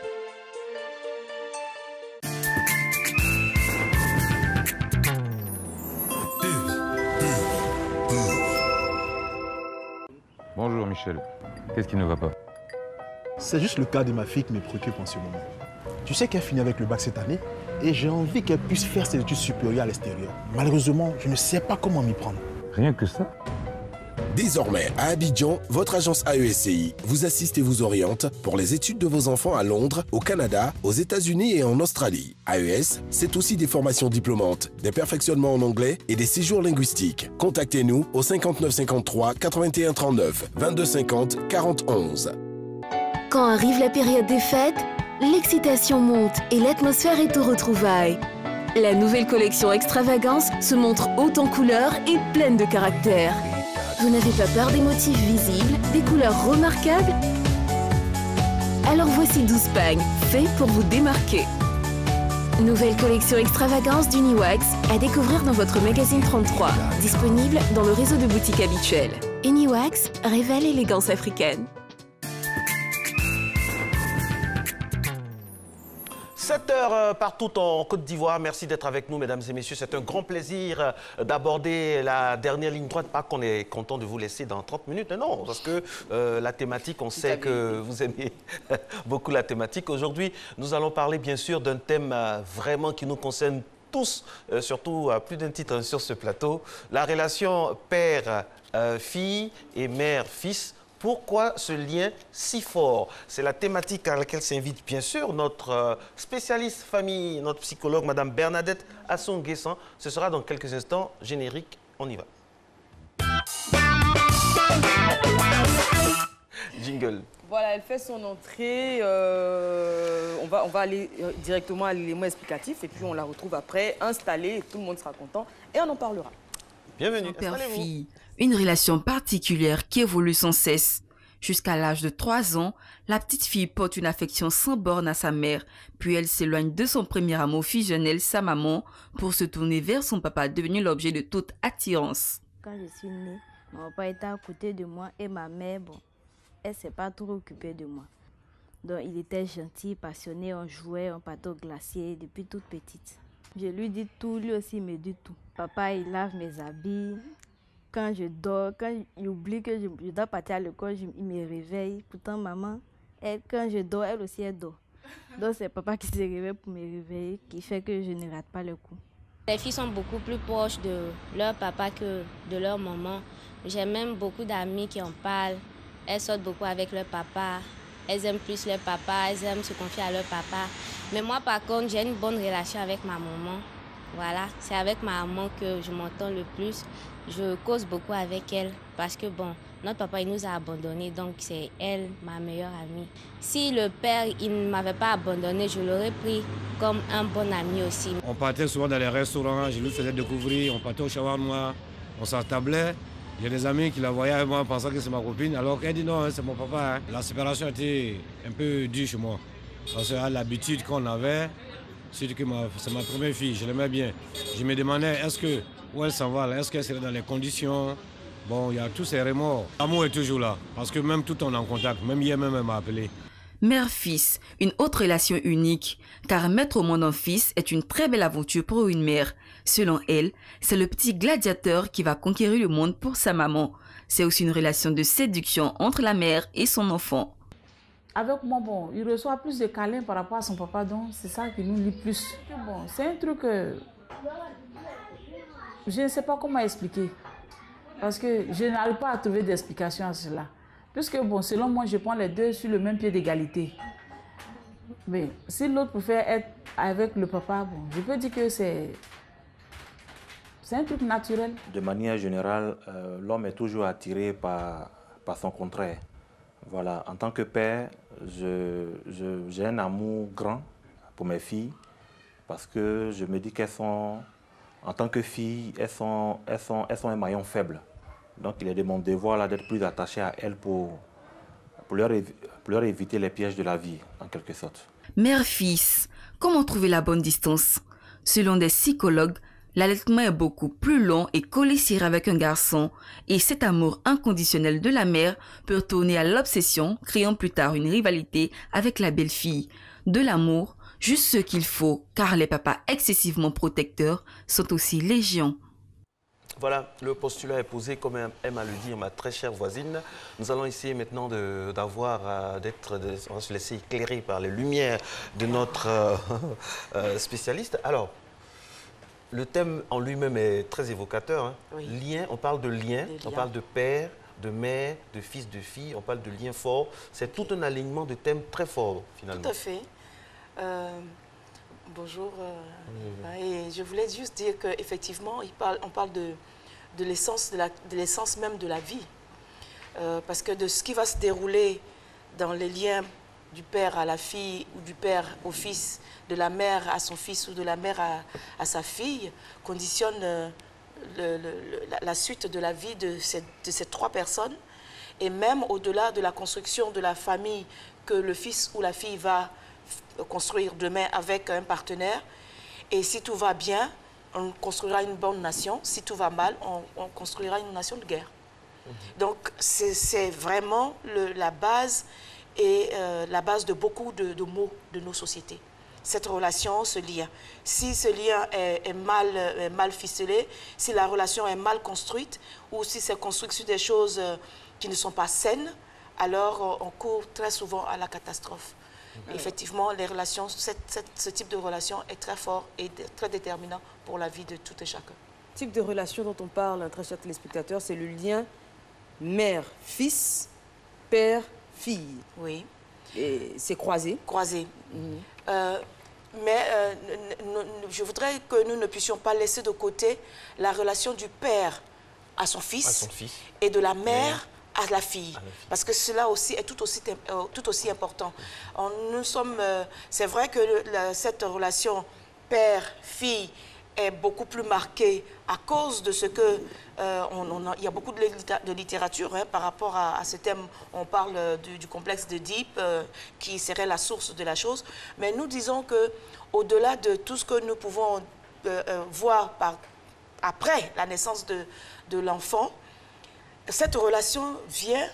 Bonjour Michel, qu'est-ce qui ne va pas? C'est juste le cas de ma fille qui me préoccupe en ce moment. Tu sais qu'elle finit avec le bac cette année et j'ai envie qu'elle puisse faire ses études supérieures à l'extérieur. Malheureusement, je ne sais pas comment m'y prendre. Rien que ça? Désormais, à Abidjan, votre agence AESCI vous assiste et vous oriente pour les études de vos enfants à Londres, au Canada, aux États-Unis et en Australie. AES, c'est aussi des formations diplômantes, des perfectionnements en anglais et des séjours linguistiques. Contactez-nous au 59 53 81 39 22 50 40 11. Quand arrive la période des fêtes, l'excitation monte et l'atmosphère est aux retrouvailles. La nouvelle collection Extravagance se montre haute en couleurs et pleine de caractère. Vous n'avez pas peur des motifs visibles, des couleurs remarquables? Alors voici 12 pagnes, faits pour vous démarquer. Nouvelle collection Extravagance d'Uniwax à découvrir dans votre magazine 33, disponible dans le réseau de boutiques habituelles. Uniwax révèle l'élégance africaine. 7h partout en Côte d'Ivoire. Merci d'être avec nous, mesdames et messieurs. C'est un grand plaisir d'aborder la dernière ligne droite. Pas qu'on est content de vous laisser dans 30 minutes, non, parce que la thématique, on sait que vous aimez beaucoup la thématique. Aujourd'hui, nous allons parler bien sûr d'un thème vraiment qui nous concerne tous, surtout à plus d'un titre sur ce plateau. La relation père-fille et mère-fils. Pourquoi ce lien si fort? C'est la thématique à laquelle s'invite bien sûr notre spécialiste famille, notre psychologue, Madame Bernadette Asson-Guessan. Ce sera dans quelques instants. Générique, on y va. Jingle. Voilà, elle fait son entrée. On va aller directement à l'élément explicatif et puis on la retrouve après installée et tout le monde sera content et on en parlera. Bienvenue. Père-fille, une relation particulière qui évolue sans cesse. Jusqu'à l'âge de 3 ans, la petite fille porte une affection sans borne à sa mère, puis elle s'éloigne de son premier amour fusionnel, sa maman, pour se tourner vers son papa, devenu l'objet de toute attirance. Quand je suis née, mon papa était à côté de moi et ma mère, elle ne s'est pas trop occupée de moi. Donc il était gentil, passionné, on jouait, on partait au glacier depuis toute petite. Je lui dis tout, lui aussi me dit tout. Papa, il lave mes habits. Quand je dors, quand j'oublie que je dois partir à l'école, il me réveille. Pourtant, maman, quand je dors, elle aussi, elle dort. Donc, c'est papa qui se réveille pour me réveiller, qui fait que je ne rate pas le coup. Les filles sont beaucoup plus proches de leur papa que de leur maman. J'ai même beaucoup d'amis qui en parlent. Elles sortent beaucoup avec leur papa. Elles aiment plus leur papa, elles aiment se confier à leur papa. Mais moi, par contre, j'ai une bonne relation avec ma maman. Voilà, c'est avec ma maman que je m'entends le plus. Je cause beaucoup avec elle parce que, notre papa, il nous a abandonnés, donc c'est elle, ma meilleure amie. Si le père, il ne m'avait pas abandonné, je l'aurais pris comme un bon ami aussi. On partait souvent dans les restaurants, je lui faisais découvrir, on partait au shawarma, On s'attablait. J'ai des amis qui la voyaient avec moi pensant que c'est ma copine, alors qu'elle dit non, c'est mon papa. Hein. La séparation était un peu dure chez moi. Parce qu'à l'habitude qu'on avait, c'est ma première fille, je l'aimais bien. Je me demandais, où elle s'en va, est-ce qu'elle serait dans les conditions? Bon, il y a tous ces remords. L'amour est toujours là, parce que même tout on est en contact, même hier même elle m'a appelé. Mère-fils, une autre relation unique, car mettre au monde un fils est une très belle aventure pour une mère. Selon elle, c'est le petit gladiateur qui va conquérir le monde pour sa maman. C'est aussi une relation de séduction entre la mère et son enfant. Avec moi, bon, il reçoit plus de câlins par rapport à son papa, donc c'est ça qui nous lie plus. Bon, c'est un truc que je ne sais pas comment expliquer, parce que je n'arrive pas à trouver d'explication à cela. Puisque, bon, selon moi, je prends les deux sur le même pied d'égalité. Mais si l'autre préfère être avec le papa, bon, je peux dire que c'est un truc naturel. De manière générale, l'homme est toujours attiré par son contraire. Voilà, en tant que père, j'ai un amour grand pour mes filles parce que je me dis qu'elles sont, en tant que filles, elles sont un maillon faible. Donc il est de mon devoir d'être plus attaché à elles pour leur éviter les pièges de la vie, en quelque sorte. Mère-fils, comment trouver la bonne distance? Selon des psychologues, l'allaitement est beaucoup plus long et collé serré avec un garçon, et cet amour inconditionnel de la mère peut tourner à l'obsession, créant plus tard une rivalité avec la belle-fille. De l'amour, juste ce qu'il faut, car les papas excessivement protecteurs sont aussi légion. Voilà, le postulat est posé, comme aime à le dire ma très chère voisine. Nous allons essayer maintenant on va se laisser éclairer par les lumières de notre spécialiste. Alors, le thème en lui-même est très évocateur. Hein. Oui. Lien, on parle de lien, on parle de père, de mère, de fils, de fille, on parle de lien fort. C'est tout un alignement de thèmes très forts, finalement. Tout à fait. Bonjour. Et je voulais juste dire qu'effectivement, on parle de l'essence même de la vie. Parce que de ce qui va se dérouler dans les liens du père à la fille ou du père au fils, de la mère à son fils ou de la mère à sa fille, conditionne la suite de la vie de ces trois personnes. Et même au-delà de la construction de la famille que le fils ou la fille va construire demain avec un partenaire. Et si tout va bien, on construira une bonne nation. Si tout va mal, on construira une nation de guerre. Donc c'est vraiment la base et la base de beaucoup de maux de nos sociétés. Cette relation, ce lien. Si ce lien est mal ficelé, si la relation est mal construite, ou si c'est construit sur des choses qui ne sont pas saines, alors on court très souvent à la catastrophe. Effectivement, les relations, ce type de relation est très fort et très déterminant pour la vie de tout et chacun. Le type de relation dont on parle, très chers téléspectateurs, c'est le lien mère-fils, père-fille. Oui. Et c'est croisé. Croisé. Mais je voudrais que nous ne puissions pas laisser de côté la relation du père à son fils, et de la mère à la fille. Parce que cela aussi est tout aussi important. C'est vrai que cette relation père-fille est beaucoup plus marquée à cause de ce que il y a beaucoup de littérature par rapport à ce thème. On parle du complexe d'Oedipe qui serait la source de la chose. Mais nous disons que au-delà de tout ce que nous pouvons voir après la naissance de l'enfant, cette relation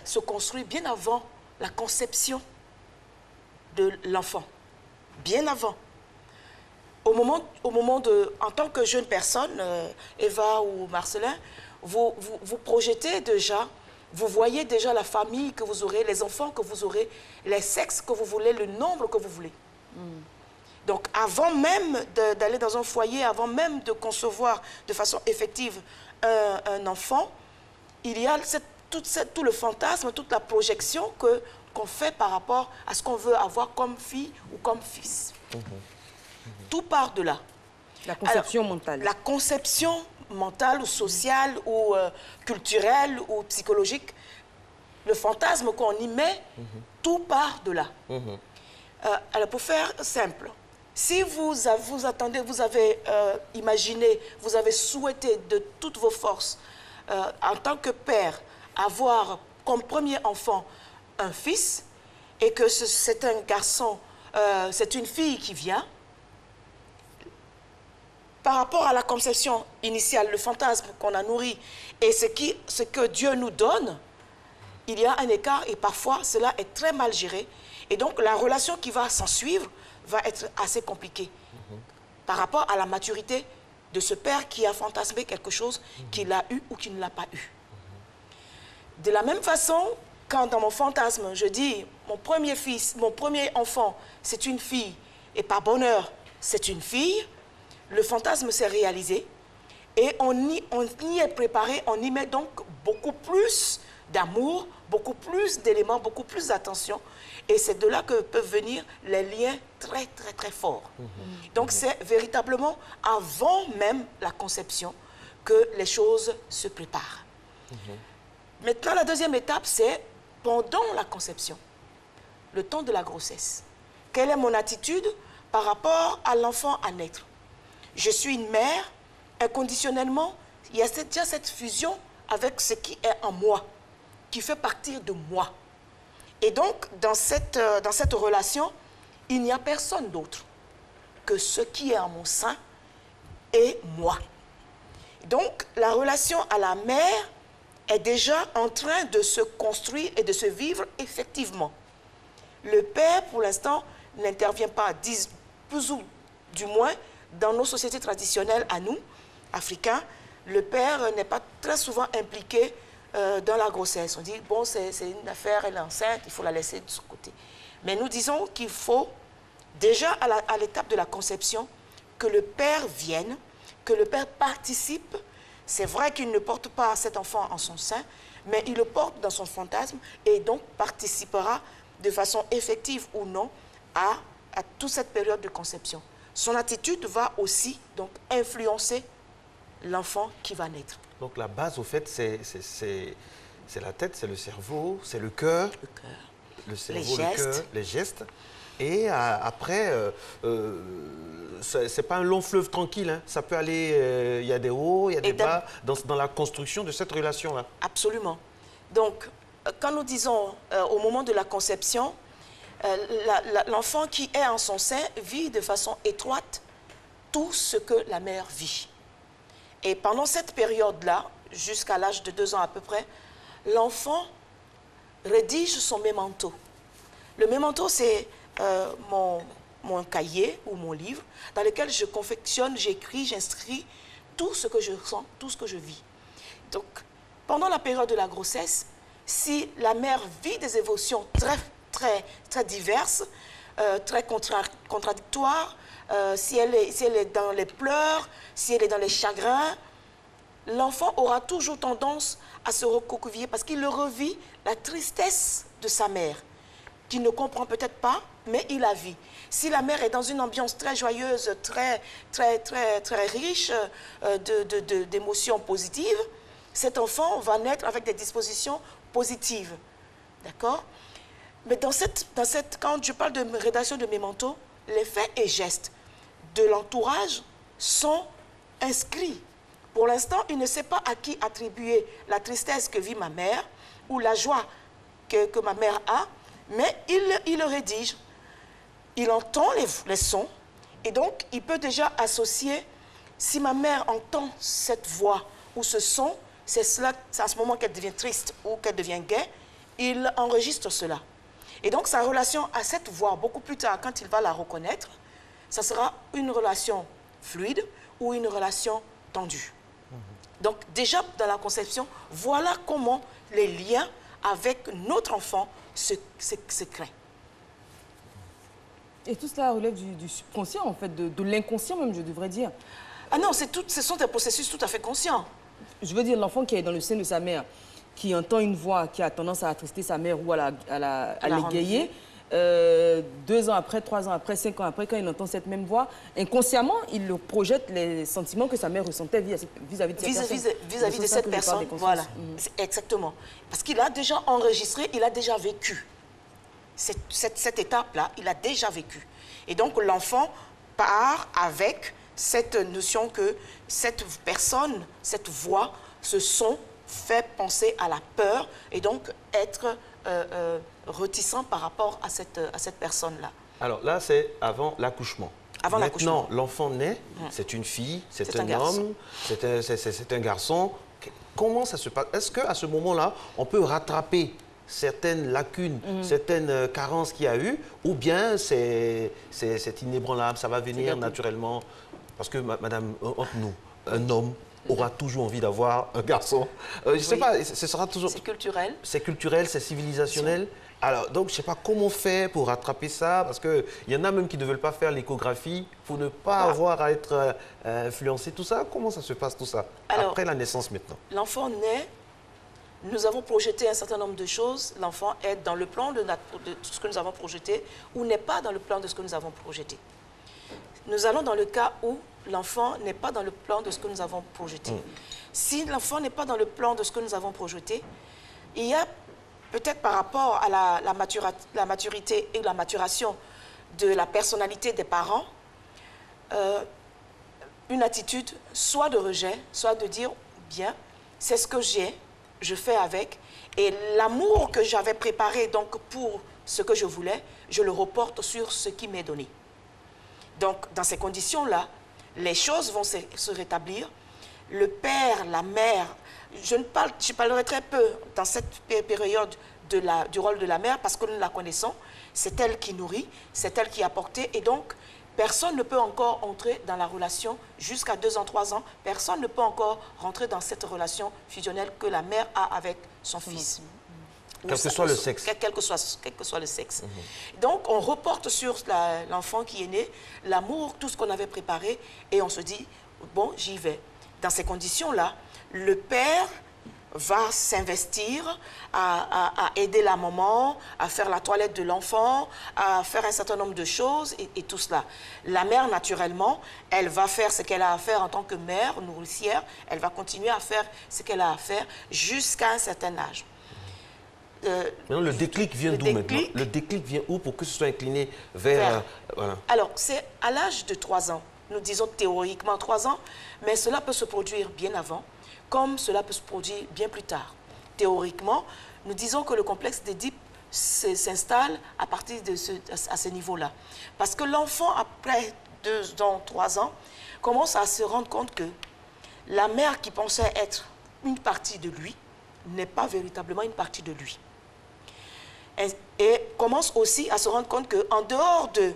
se construit bien avant la conception de l'enfant. Bien avant. Au moment en tant que jeune personne, Eva ou Marcelin, vous projetez déjà, vous voyez déjà la famille que vous aurez, les enfants que vous aurez, les sexes que vous voulez, le nombre que vous voulez. Donc avant même d'aller dans un foyer, avant même de concevoir de façon effective un enfant, il y a tout le fantasme, toute la projection qu'on fait par rapport à ce qu'on veut avoir comme fille ou comme fils. Tout part de là. La conception mentale. La conception mentale ou sociale ou culturelle ou psychologique, le fantasme qu'on y met, tout part de là. Alors pour faire simple, si vous avez imaginé, vous avez souhaité de toutes vos forces en tant que père, avoir comme premier enfant un fils et que c'est un garçon, c'est une fille qui vient, par rapport à la conception initiale, le fantasme qu'on a nourri et ce que Dieu nous donne, il y a un écart et parfois cela est très mal géré. Et donc la relation qui va s'en suivre va être assez compliquée par rapport à la maturité de ce père qui a fantasmé quelque chose qu'il a eu ou qu'il ne l'a pas eu. De la même façon, quand dans mon fantasme, je dis mon premier fils, mon premier enfant, c'est une fille et par bonheur, c'est une fille, le fantasme s'est réalisé et on y est préparé, on y met donc beaucoup plus d'amour, beaucoup plus d'éléments, beaucoup plus d'attention. Et c'est de là que peuvent venir les liens très, très, très forts. Donc c'est véritablement avant même la conception que les choses se préparent. Maintenant, la deuxième étape, c'est pendant la conception, le temps de la grossesse. Quelle est mon attitude par rapport à l'enfant à naître? Je suis une mère, inconditionnellement, il y a déjà cette fusion avec ce qui est en moi, qui fait partir de moi. Et donc, dans cette relation, il n'y a personne d'autre que ce qui est en mon sein et moi. Donc, la relation à la mère est déjà en train de se construire et de se vivre effectivement. Le père, pour l'instant, n'intervient pas, plus ou du moins, dans nos sociétés traditionnelles à nous, Africains, le père n'est pas très souvent impliqué dans la grossesse. On dit, bon, c'est une affaire, elle est enceinte, il faut la laisser de ce côté. Mais nous disons qu'il faut, déjà à l'étape de la conception, que le père vienne, que le père participe. C'est vrai qu'il ne porte pas cet enfant en son sein, mais il le porte dans son fantasme et donc participera de façon effective ou non à toute cette période de conception. Son attitude va aussi donc influencer l'enfant qui va naître. Donc la base, au fait, c'est la tête, c'est le cerveau, c'est le cœur. Le cerveau, le cœur, les gestes. Et après, c'est pas un long fleuve tranquille. Hein. Ça peut aller, il y a des hauts, il y a des bas dans la construction de cette relation-là. Absolument. Donc, quand nous disons au moment de la conception, l'enfant qui est en son sein vit de façon étroite tout ce que la mère vit. Et pendant cette période-là, jusqu'à l'âge de 2 ans à peu près, l'enfant rédige son mémento. Le mémento, c'est mon cahier ou mon livre dans lequel je confectionne, j'écris, j'inscris tout ce que je ressens, tout ce que je vis. Donc, pendant la période de la grossesse, si la mère vit des émotions très diverses, très contradictoires, si elle est dans les pleurs, si elle est dans les chagrins, l'enfant aura toujours tendance à se recroqueviller parce qu'il le revit la tristesse de sa mère, qu'il ne comprend peut-être pas, mais il la vit. Si la mère est dans une ambiance très joyeuse, très riche d'émotions positives, cet enfant va naître avec des dispositions positives. D'accord? Mais quand je parle de rédaction de mémento, les faits et gestes de l'entourage sont inscrits. Pour l'instant, il ne sait pas à qui attribuer la tristesse que vit ma mère ou la joie que ma mère a, mais il le rédige. Il entend les sons et donc il peut déjà associer, si ma mère entend cette voix ou ce son, c'est à ce moment qu'elle devient triste ou qu'elle devient gaie, il enregistre cela. Et donc sa relation à cette voix, beaucoup plus tard, quand il va la reconnaître, ça sera une relation fluide ou une relation tendue. Donc déjà dans la conception, voilà comment les liens avec notre enfant se créent. Et tout cela relève du subconscient, en fait, de l'inconscient même, je devrais dire. Ah non, ce sont des processus tout à fait conscients. Je veux dire, l'enfant qui est dans le sein de sa mère, qui entend une voix qui a tendance à attrister sa mère ou à l'égayer, 2 ans après, 3 ans après, 5 ans après, quand il entend cette même voix, inconsciemment, il le projette les sentiments que sa mère ressentait vis-à-vis de cette personne. Vis-à-vis de cette personne, voilà. Exactement. Parce qu'il a déjà enregistré, il a déjà vécu. Cette étape-là, il a déjà vécu. Et donc, l'enfant part avec cette notion que cette personne, cette voix, ce son fait penser à la peur et donc être réticent par rapport à cette personne-là. Alors là, c'est avant l'accouchement. Avant l'accouchement. Maintenant, l'enfant naît, c'est une fille, c'est un homme, c'est un garçon. Comment ça se passe? Est-ce qu'à ce moment-là, on peut rattraper certaines lacunes, certaines carences qu'il y a eu, ou bien c'est inébranlable, ça va venir naturellement? Parce que, madame, entre nous, un homme aura toujours envie d'avoir un garçon. Je ne sais pas, ce sera toujours... C'est culturel. C'est culturel, c'est civilisationnel. Alors, donc, je ne sais pas comment faire pour rattraper ça, parce qu'il y en a même qui ne veulent pas faire l'échographie pour ne pas avoir à être influencé. Tout ça, comment ça se passe tout ça? Alors, après la naissance maintenant? L'enfant naît, nous avons projeté un certain nombre de choses. L'enfant est dans le plan de ce que nous avons projeté ou n'est pas dans le plan de ce que nous avons projeté. Nous allons dans le cas où l'enfant n'est pas dans le plan de ce que nous avons projeté. Si l'enfant n'est pas dans le plan de ce que nous avons projeté, il y a peut-être par rapport à la maturité et la maturation de la personnalité des parents, une attitude soit de rejet, soit de dire, bien, c'est ce que j'ai, je fais avec, et l'amour que j'avais préparé donc pour ce que je voulais, je le reporte sur ce qui m'est donné. Donc, dans ces conditions-là, les choses vont se rétablir. Le père, la mère, je parlerai très peu dans cette période du rôle de la mère parce que nous la connaissons. C'est elle qui nourrit, c'est elle qui a porté. Et donc, personne ne peut encore entrer dans la relation jusqu'à 2 ans, 3 ans. Personne ne peut encore rentrer dans cette relation fusionnelle que la mère a avec son fils. Quel que soit le sexe. Quel que soit le sexe. Donc, on reporte sur l'enfant qui est né, l'amour, tout ce qu'on avait préparé, et on se dit, bon, j'y vais. Dans ces conditions-là, le père va s'investir à aider la maman, à faire la toilette de l'enfant, à faire un certain nombre de choses et tout cela. La mère, naturellement, elle va faire ce qu'elle a à faire en tant que mère, nourricière. Elle va continuer à faire ce qu'elle a à faire jusqu'à un certain âge. Maintenant, le déclic vient d'où maintenant? Le déclic vient où pour que ce soit incliné vers... voilà. Alors, c'est à l'âge de 3 ans. Nous disons théoriquement 3 ans, mais cela peut se produire bien avant, comme cela peut se produire bien plus tard. Théoriquement, nous disons que le complexe d'Édipe s'installe à partir de à ce niveau-là. Parce que l'enfant, après 2 ans, 3 ans, commence à se rendre compte que la mère qui pensait être une partie de lui n'est pas véritablement une partie de lui. Et commence aussi à se rendre compte qu'en dehors de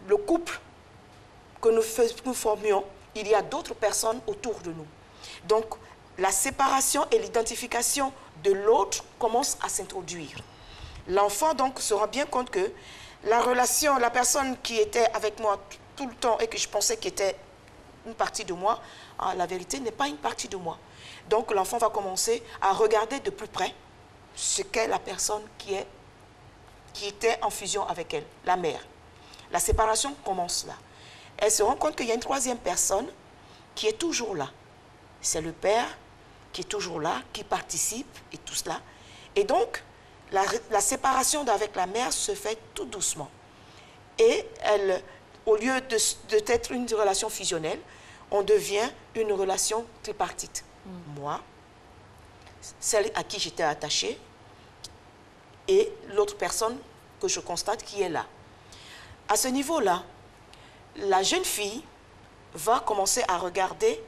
le couple que nous formions, il y a d'autres personnes autour de nous. Donc, la séparation et l'identification de l'autre commencent à s'introduire. L'enfant, donc, se rend bien compte que la relation, la personne qui était avec moi tout le temps et que je pensais qu'elle était une partie de moi, la vérité n'est pas une partie de moi. Donc, l'enfant va commencer à regarder de plus près ce qu'est la personne qui était en fusion avec elle, la mère. La séparation commence là. Elle se rend compte qu'il y a une 3e personne qui est toujours là. C'est le père qui est toujours là, qui participe et tout cela. Et donc, la séparation avec la mère se fait tout doucement. Et elle, au lieu d'être une relation fusionnelle, on devient une relation tripartite. Moi, celle à qui j'étais attachée, et l'autre personne que je constate qui est là. À ce niveau-là, la jeune fille va commencer à regarder,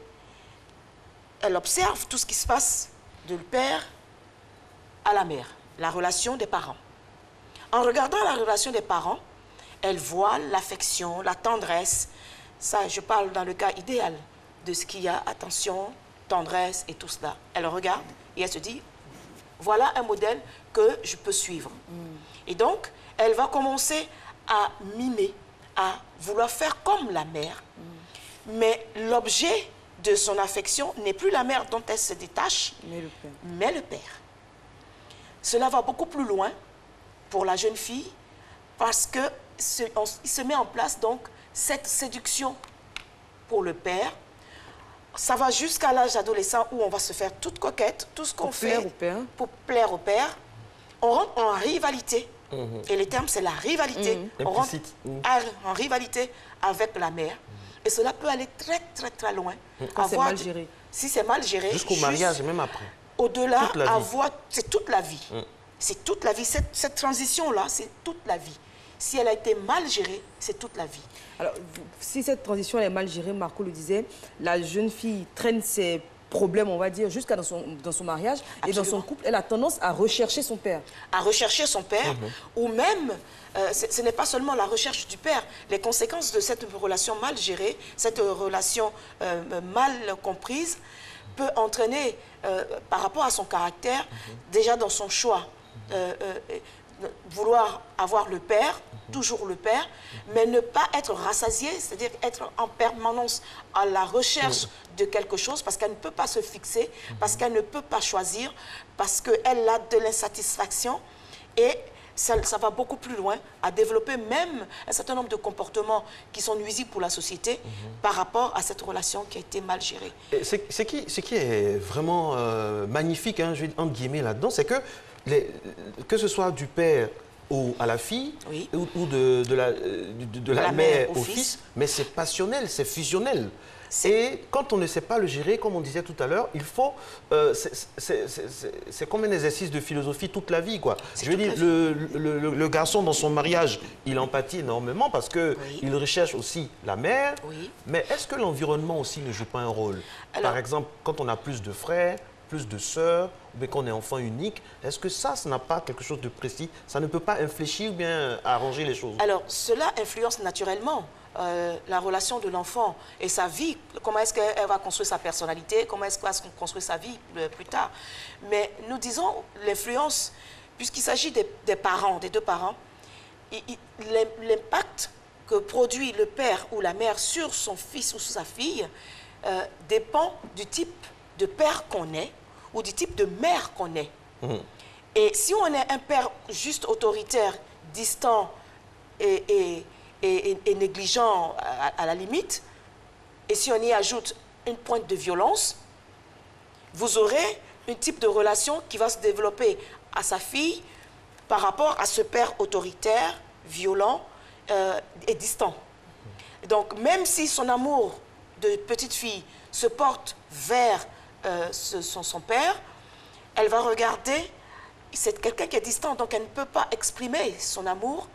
elle observe tout ce qui se passe du père à la mère, la relation des parents. En regardant la relation des parents, elle voit l'affection, la tendresse. Ça, je parle dans le cas idéal de ce qu'il y a, attention, tendresse et tout cela. Elle regarde et elle se dit, voilà un modèle que je peux suivre. Et donc, elle va commencer à mimer, à vouloir faire comme la mère. Mais l'objet de son affection n'est plus la mère dont elle se détache, mais le père. Cela va beaucoup plus loin pour la jeune fille parce qu'il se met en place donc cette séduction pour le père. Ça va jusqu'à l'âge adolescent où on va se faire toute coquette, tout ce qu'on fait pour plaire au père. On rentre en rivalité. Et le terme, c'est la rivalité. On rentre en rivalité avec la mère. Et cela peut aller très, très, très loin. Quand c'est mal géré. Si c'est mal géré. Jusqu'au mariage, même après. Au-delà, c'est toute la vie. C'est toute la vie. Cette transition-là, c'est toute la vie. Si elle a été mal gérée, c'est toute la vie. Alors, si cette transition est mal gérée, Marco le disait, la jeune fille traîne ses problème, on va dire, jusqu'à dans son mariage. Absolument. Et dans son couple, elle a tendance à rechercher son père. À rechercher son père, ou même, ce n'est pas seulement la recherche du père, les conséquences de cette relation mal gérée, cette relation mal comprise, peut entraîner, par rapport à son caractère, déjà dans son choix, vouloir avoir le père, toujours le père, mais ne pas être rassasié, c'est-à-dire être en permanence à la recherche de quelque chose, parce qu'elle ne peut pas se fixer, parce qu'elle ne peut pas choisir, parce qu'elle a de l'insatisfaction, et ça va beaucoup plus loin, à développer même un certain nombre de comportements qui sont nuisibles pour la société par rapport à cette relation qui a été mal gérée. Ce qui est vraiment magnifique, hein, je vais entre guillemets là-dedans, c'est que ce soit du père à la fille, ou de la mère au fils, mais c'est passionnel, c'est fusionnel. Et quand on ne sait pas le gérer, comme on disait tout à l'heure, il faut... c'est comme un exercice de philosophie toute la vie, quoi. Je veux dire, le garçon dans son mariage, il empathie énormément parce qu'il recherche aussi la mère. Mais est-ce que l'environnement aussi ne joue pas un rôle? Par exemple, quand on a plus de frères, plus de sœurs, ou bien qu'on est enfant unique, est-ce que ça n'a pas quelque chose de précis? Ça ne peut pas infléchir ou bien arranger les choses? Alors, cela influence naturellement la relation de l'enfant et sa vie. Comment est-ce qu'elle va construire sa personnalité? Comment est-ce qu'elle va construire sa vie plus tard? Mais nous disons l'influence, puisqu'il s'agit des parents, des deux parents, l'impact que produit le père ou la mère sur son fils ou sur sa fille dépend du type de père qu'on est ou du type de mère qu'on est. Et si on est un père juste autoritaire, distant et négligent à la limite, et si on y ajoute une pointe de violence, vous aurez un type de relation qui va se développer à sa fille par rapport à ce père autoritaire, violent et distant. Donc même si son amour de petite fille se porte vers son père, elle va regarder, c'est quelqu'un qui est distant, donc elle ne peut pas exprimer son amour.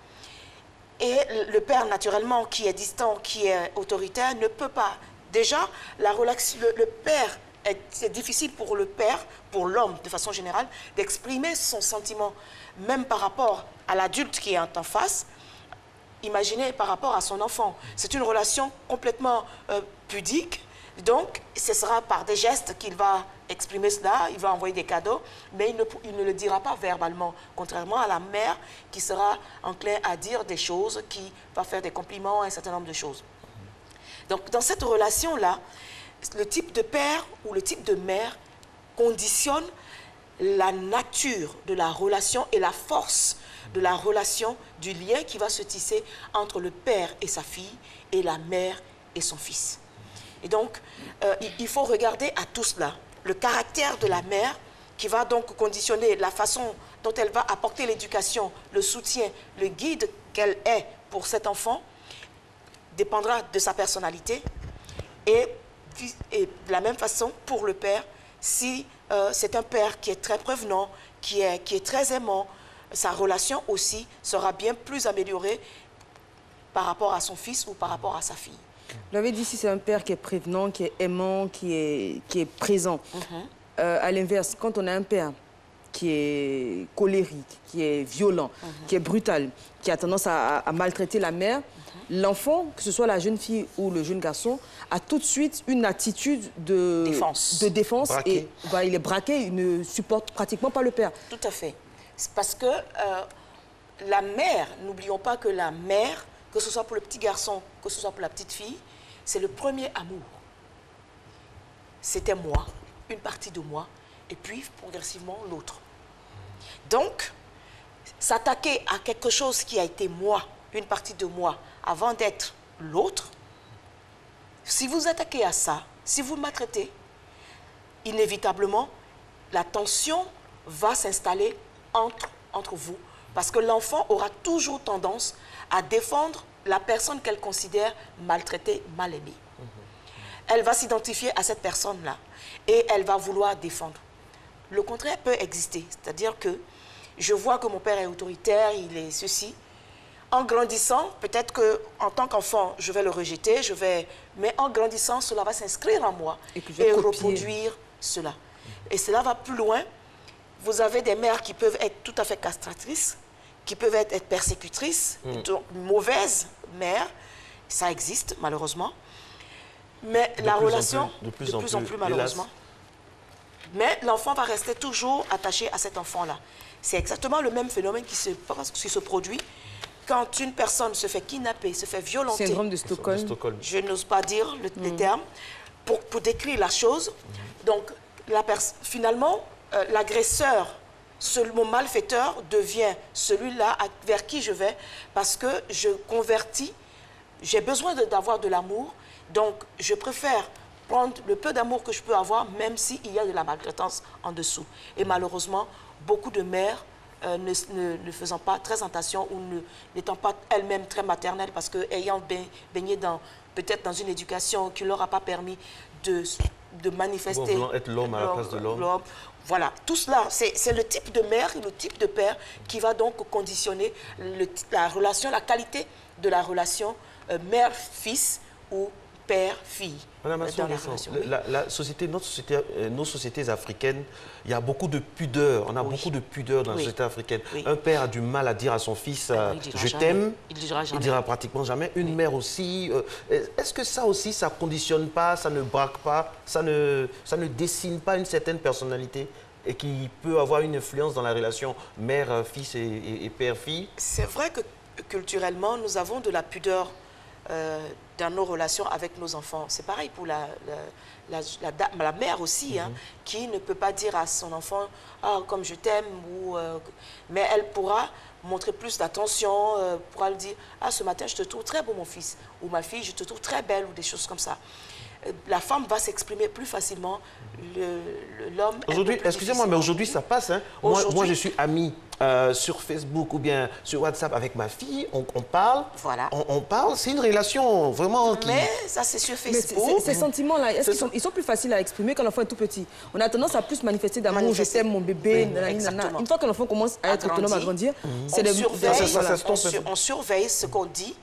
Et le père, naturellement, qui est distant, qui est autoritaire, ne peut pas. Déjà, la relation, le père, c'est difficile pour le père, pour l'homme de façon générale, d'exprimer son sentiment, même par rapport à l'adulte qui est en face. Imaginez par rapport à son enfant. C'est une relation complètement pudique. Donc, ce sera par des gestes qu'il va exprimer cela, il va envoyer des cadeaux, mais il ne le dira pas verbalement, contrairement à la mère qui sera enclin à dire des choses, qui va faire des compliments, un certain nombre de choses. Donc, dans cette relation-là, le type de père ou le type de mère conditionne la nature de la relation et la force de la relation, du lien qui va se tisser entre le père et sa fille et la mère et son fils. Et donc, il faut regarder à tout cela. Le caractère de la mère qui va donc conditionner la façon dont elle va apporter l'éducation, le soutien, le guide qu'elle est pour cet enfant, dépendra de sa personnalité. Et de la même façon, pour le père, si c'est un père qui est très prévenant, qui est très aimant, sa relation aussi sera bien plus améliorée par rapport à son fils ou par rapport à sa fille. Vous l'avez dit, si c'est un père qui est prévenant, qui est aimant, qui est présent. À l'inverse, quand on a un père qui est colérique, qui est violent, qui est brutal, qui a tendance à maltraiter la mère, l'enfant, que ce soit la jeune fille ou le jeune garçon, a tout de suite une attitude de défense et il est braqué, il ne supporte pratiquement pas le père. Tout à fait. C'est parce que la mère, n'oublions pas que la mère, que ce soit pour le petit garçon, que ce soit pour la petite fille, c'est le premier amour. C'était moi, une partie de moi, et puis progressivement l'autre. Donc, s'attaquer à quelque chose qui a été moi, une partie de moi, avant d'être l'autre, si vous attaquez à ça, si vous le maltraitez, inévitablement, la tension va s'installer entre vous, parce que l'enfant aura toujours tendance à défendre la personne qu'elle considère maltraitée, mal aimée. Elle va s'identifier à cette personne-là et elle va vouloir défendre. Le contraire peut exister, c'est-à-dire que je vois que mon père est autoritaire, il est ceci. En grandissant, peut-être qu'en tant qu'enfant, je vais le rejeter, mais en grandissant, cela va s'inscrire en moi et reproduire cela. Et cela va plus loin. Vous avez des mères qui peuvent être tout à fait castratrices, qui peuvent être persécutrices, donc mauvaises mères. Ça existe, malheureusement. Mais la relation, de plus en plus malheureusement. Mais l'enfant va rester toujours attaché à cet enfant-là. C'est exactement le même phénomène qui se produit quand une personne se fait kidnapper, se fait violenter. Syndrome de Stockholm. Je n'ose pas dire les termes pour décrire la chose. Donc, finalement, l'agresseur, mon malfaiteur devient celui-là vers qui je vais parce que je convertis, j'ai besoin d'avoir de l'amour, donc je préfère prendre le peu d'amour que je peux avoir, même s'il y a de la maltraitance en dessous. Et malheureusement, beaucoup de mères ne faisant pas très attention ou n'étant pas elles-mêmes très maternelles parce qu'ayant baigné peut-être dans une éducation qui ne leur a pas permis de manifester... Voulant être l'homme à la place de l'homme. Voilà, tout cela, c'est le type de mère et le type de père qui va donc conditionner la relation, la qualité de la relation mère-fils ou père-fille. Madame nos sociétés africaines, il y a beaucoup de pudeur. On a beaucoup de pudeur dans la société africaine. Un père a du mal à dire à son fils je t'aime. Il dira pratiquement jamais. Une mère aussi. Est-ce que ça aussi, ça ne conditionne pas, ça ne braque pas, ça ne dessine pas une certaine personnalité et qui peut avoir une influence dans la relation mère-fils et père-fille? C'est vrai que culturellement, nous avons de la pudeur dans nos relations avec nos enfants. C'est pareil pour la mère aussi, qui ne peut pas dire à son enfant « comme je t'aime », mais elle pourra montrer plus d'attention, pourra lui dire « ce matin, je te trouve très beau, mon fils », ou « ma fille, je te trouve très belle », ou des choses comme ça. La femme va s'exprimer plus facilement, l'homme... Aujourd'hui, excusez-moi, mais aujourd'hui, ça passe. Moi, je suis ami sur Facebook ou bien sur WhatsApp avec ma fille, on parle. Voilà. On parle, c'est une relation vraiment qui... Mais ça, c'est sur Facebook. Ces sentiments-là, ils sont plus faciles à exprimer quand l'enfant est tout petit. On a tendance à plus manifester d'amour, je t'aime, mon bébé, nanana. Une fois que l'enfant commence à être autonome, à grandir, c'est on surveille ce qu'on dit.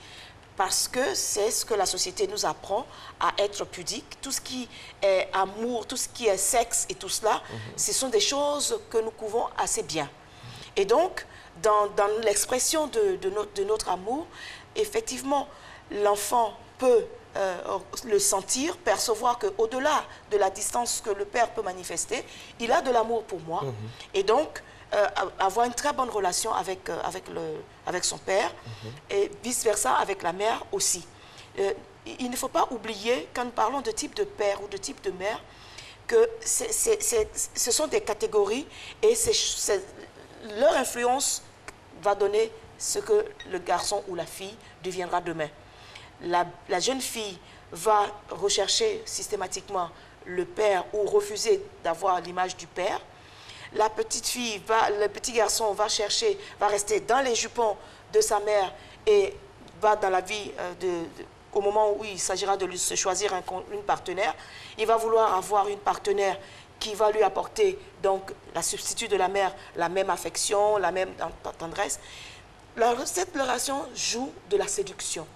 Parce que c'est ce que la société nous apprend à être pudique. Tout ce qui est amour, tout ce qui est sexe et tout cela, ce sont des choses que nous couvrons assez bien. Et donc, dans l'expression de notre amour, effectivement, l'enfant peut le sentir, percevoir qu'au-delà de la distance que le père peut manifester, il a de l'amour pour moi. Et donc, avoir une très bonne relation avec son père et vice-versa avec la mère aussi. Il ne faut pas oublier, quand nous parlons de type de père ou de type de mère, que ce sont des catégories et leur influence va donner ce que le garçon ou la fille deviendra demain. La jeune fille va rechercher systématiquement le père ou refuser d'avoir l'image du père. La petite fille, le petit garçon va rester dans les jupons de sa mère et va dans la vie, au moment où il s'agira de se choisir une partenaire, il va vouloir avoir une partenaire qui va lui apporter, donc, la substitut de la mère, la même affection, la même tendresse. Cette relation joue de la séduction.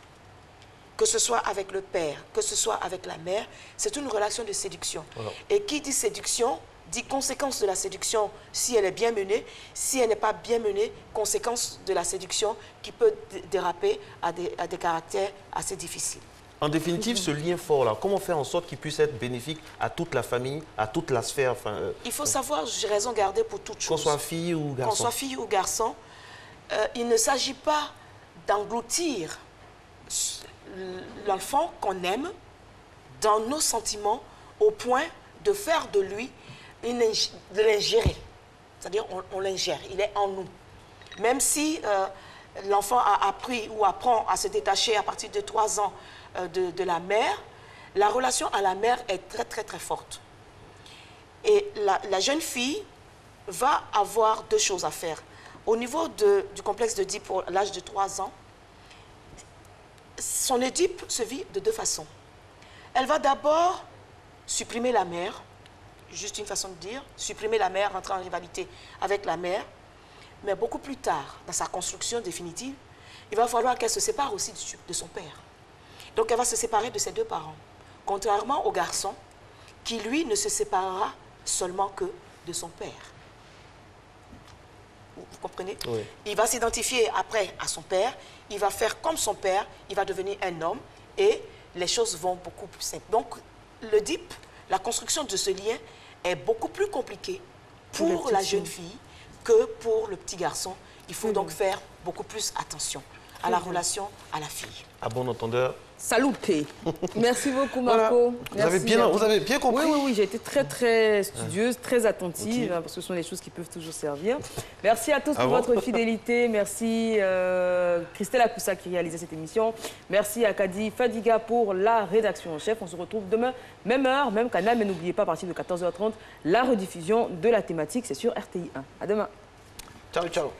Que ce soit avec le père, que ce soit avec la mère, c'est une relation de séduction. Voilà. Et qui dit séduction, dit conséquence de la séduction si elle est bien menée. Si elle n'est pas bien menée, conséquence de la séduction qui peut déraper à des caractères assez difficiles. En définitive, ce lien fort-là, comment faire en sorte qu'il puisse être bénéfique à toute la famille, à toute la sphère il faut savoir, j'ai raison garder pour toute chose. Qu'on soit fille ou garçon. Qu'on soit fille ou garçon, il ne s'agit pas d'engloutir l'enfant qu'on aime dans nos sentiments au point de faire de lui, de l'ingérer. C'est-à-dire on l'ingère, il est en nous. Même si l'enfant a appris ou apprend à se détacher à partir de 3 ans de la mère, la relation à la mère est très très très forte. Et la jeune fille va avoir 2 choses à faire. Au niveau du complexe d'Oedipe pour l'âge de 3 ans, son Édipe se vit de deux façons. Elle va d'abord supprimer la mère, juste une façon de dire, supprimer la mère, rentrer en rivalité avec la mère, mais beaucoup plus tard, dans sa construction définitive, il va falloir qu'elle se sépare aussi de son père. Donc elle va se séparer de ses deux parents, contrairement au garçon qui, lui, ne se séparera seulement que de son père. Vous comprenez? Oui. Il va s'identifier après à son père, il va faire comme son père, il va devenir un homme et les choses vont beaucoup plus simples. Donc l'Oedipe, la construction de ce lien est beaucoup plus compliquée pour la jeune fille que pour le petit garçon. Il faut donc faire beaucoup plus attention à la relation à la fille. À bon entendeur. Salupé. Merci beaucoup, Marco. Voilà. Vous avez bien compris. Oui, j'ai été très studieuse, très attentive, parce que ce sont des choses qui peuvent toujours servir. Merci à tous pour votre fidélité. Merci Christelle Akoussa qui réalisait cette émission. Merci à Kadi Fadiga pour la rédaction en chef. On se retrouve demain, même heure, même canal, mais n'oubliez pas, à partir de 14h30, la rediffusion de la thématique, c'est sur RTI 1. À demain. Ciao.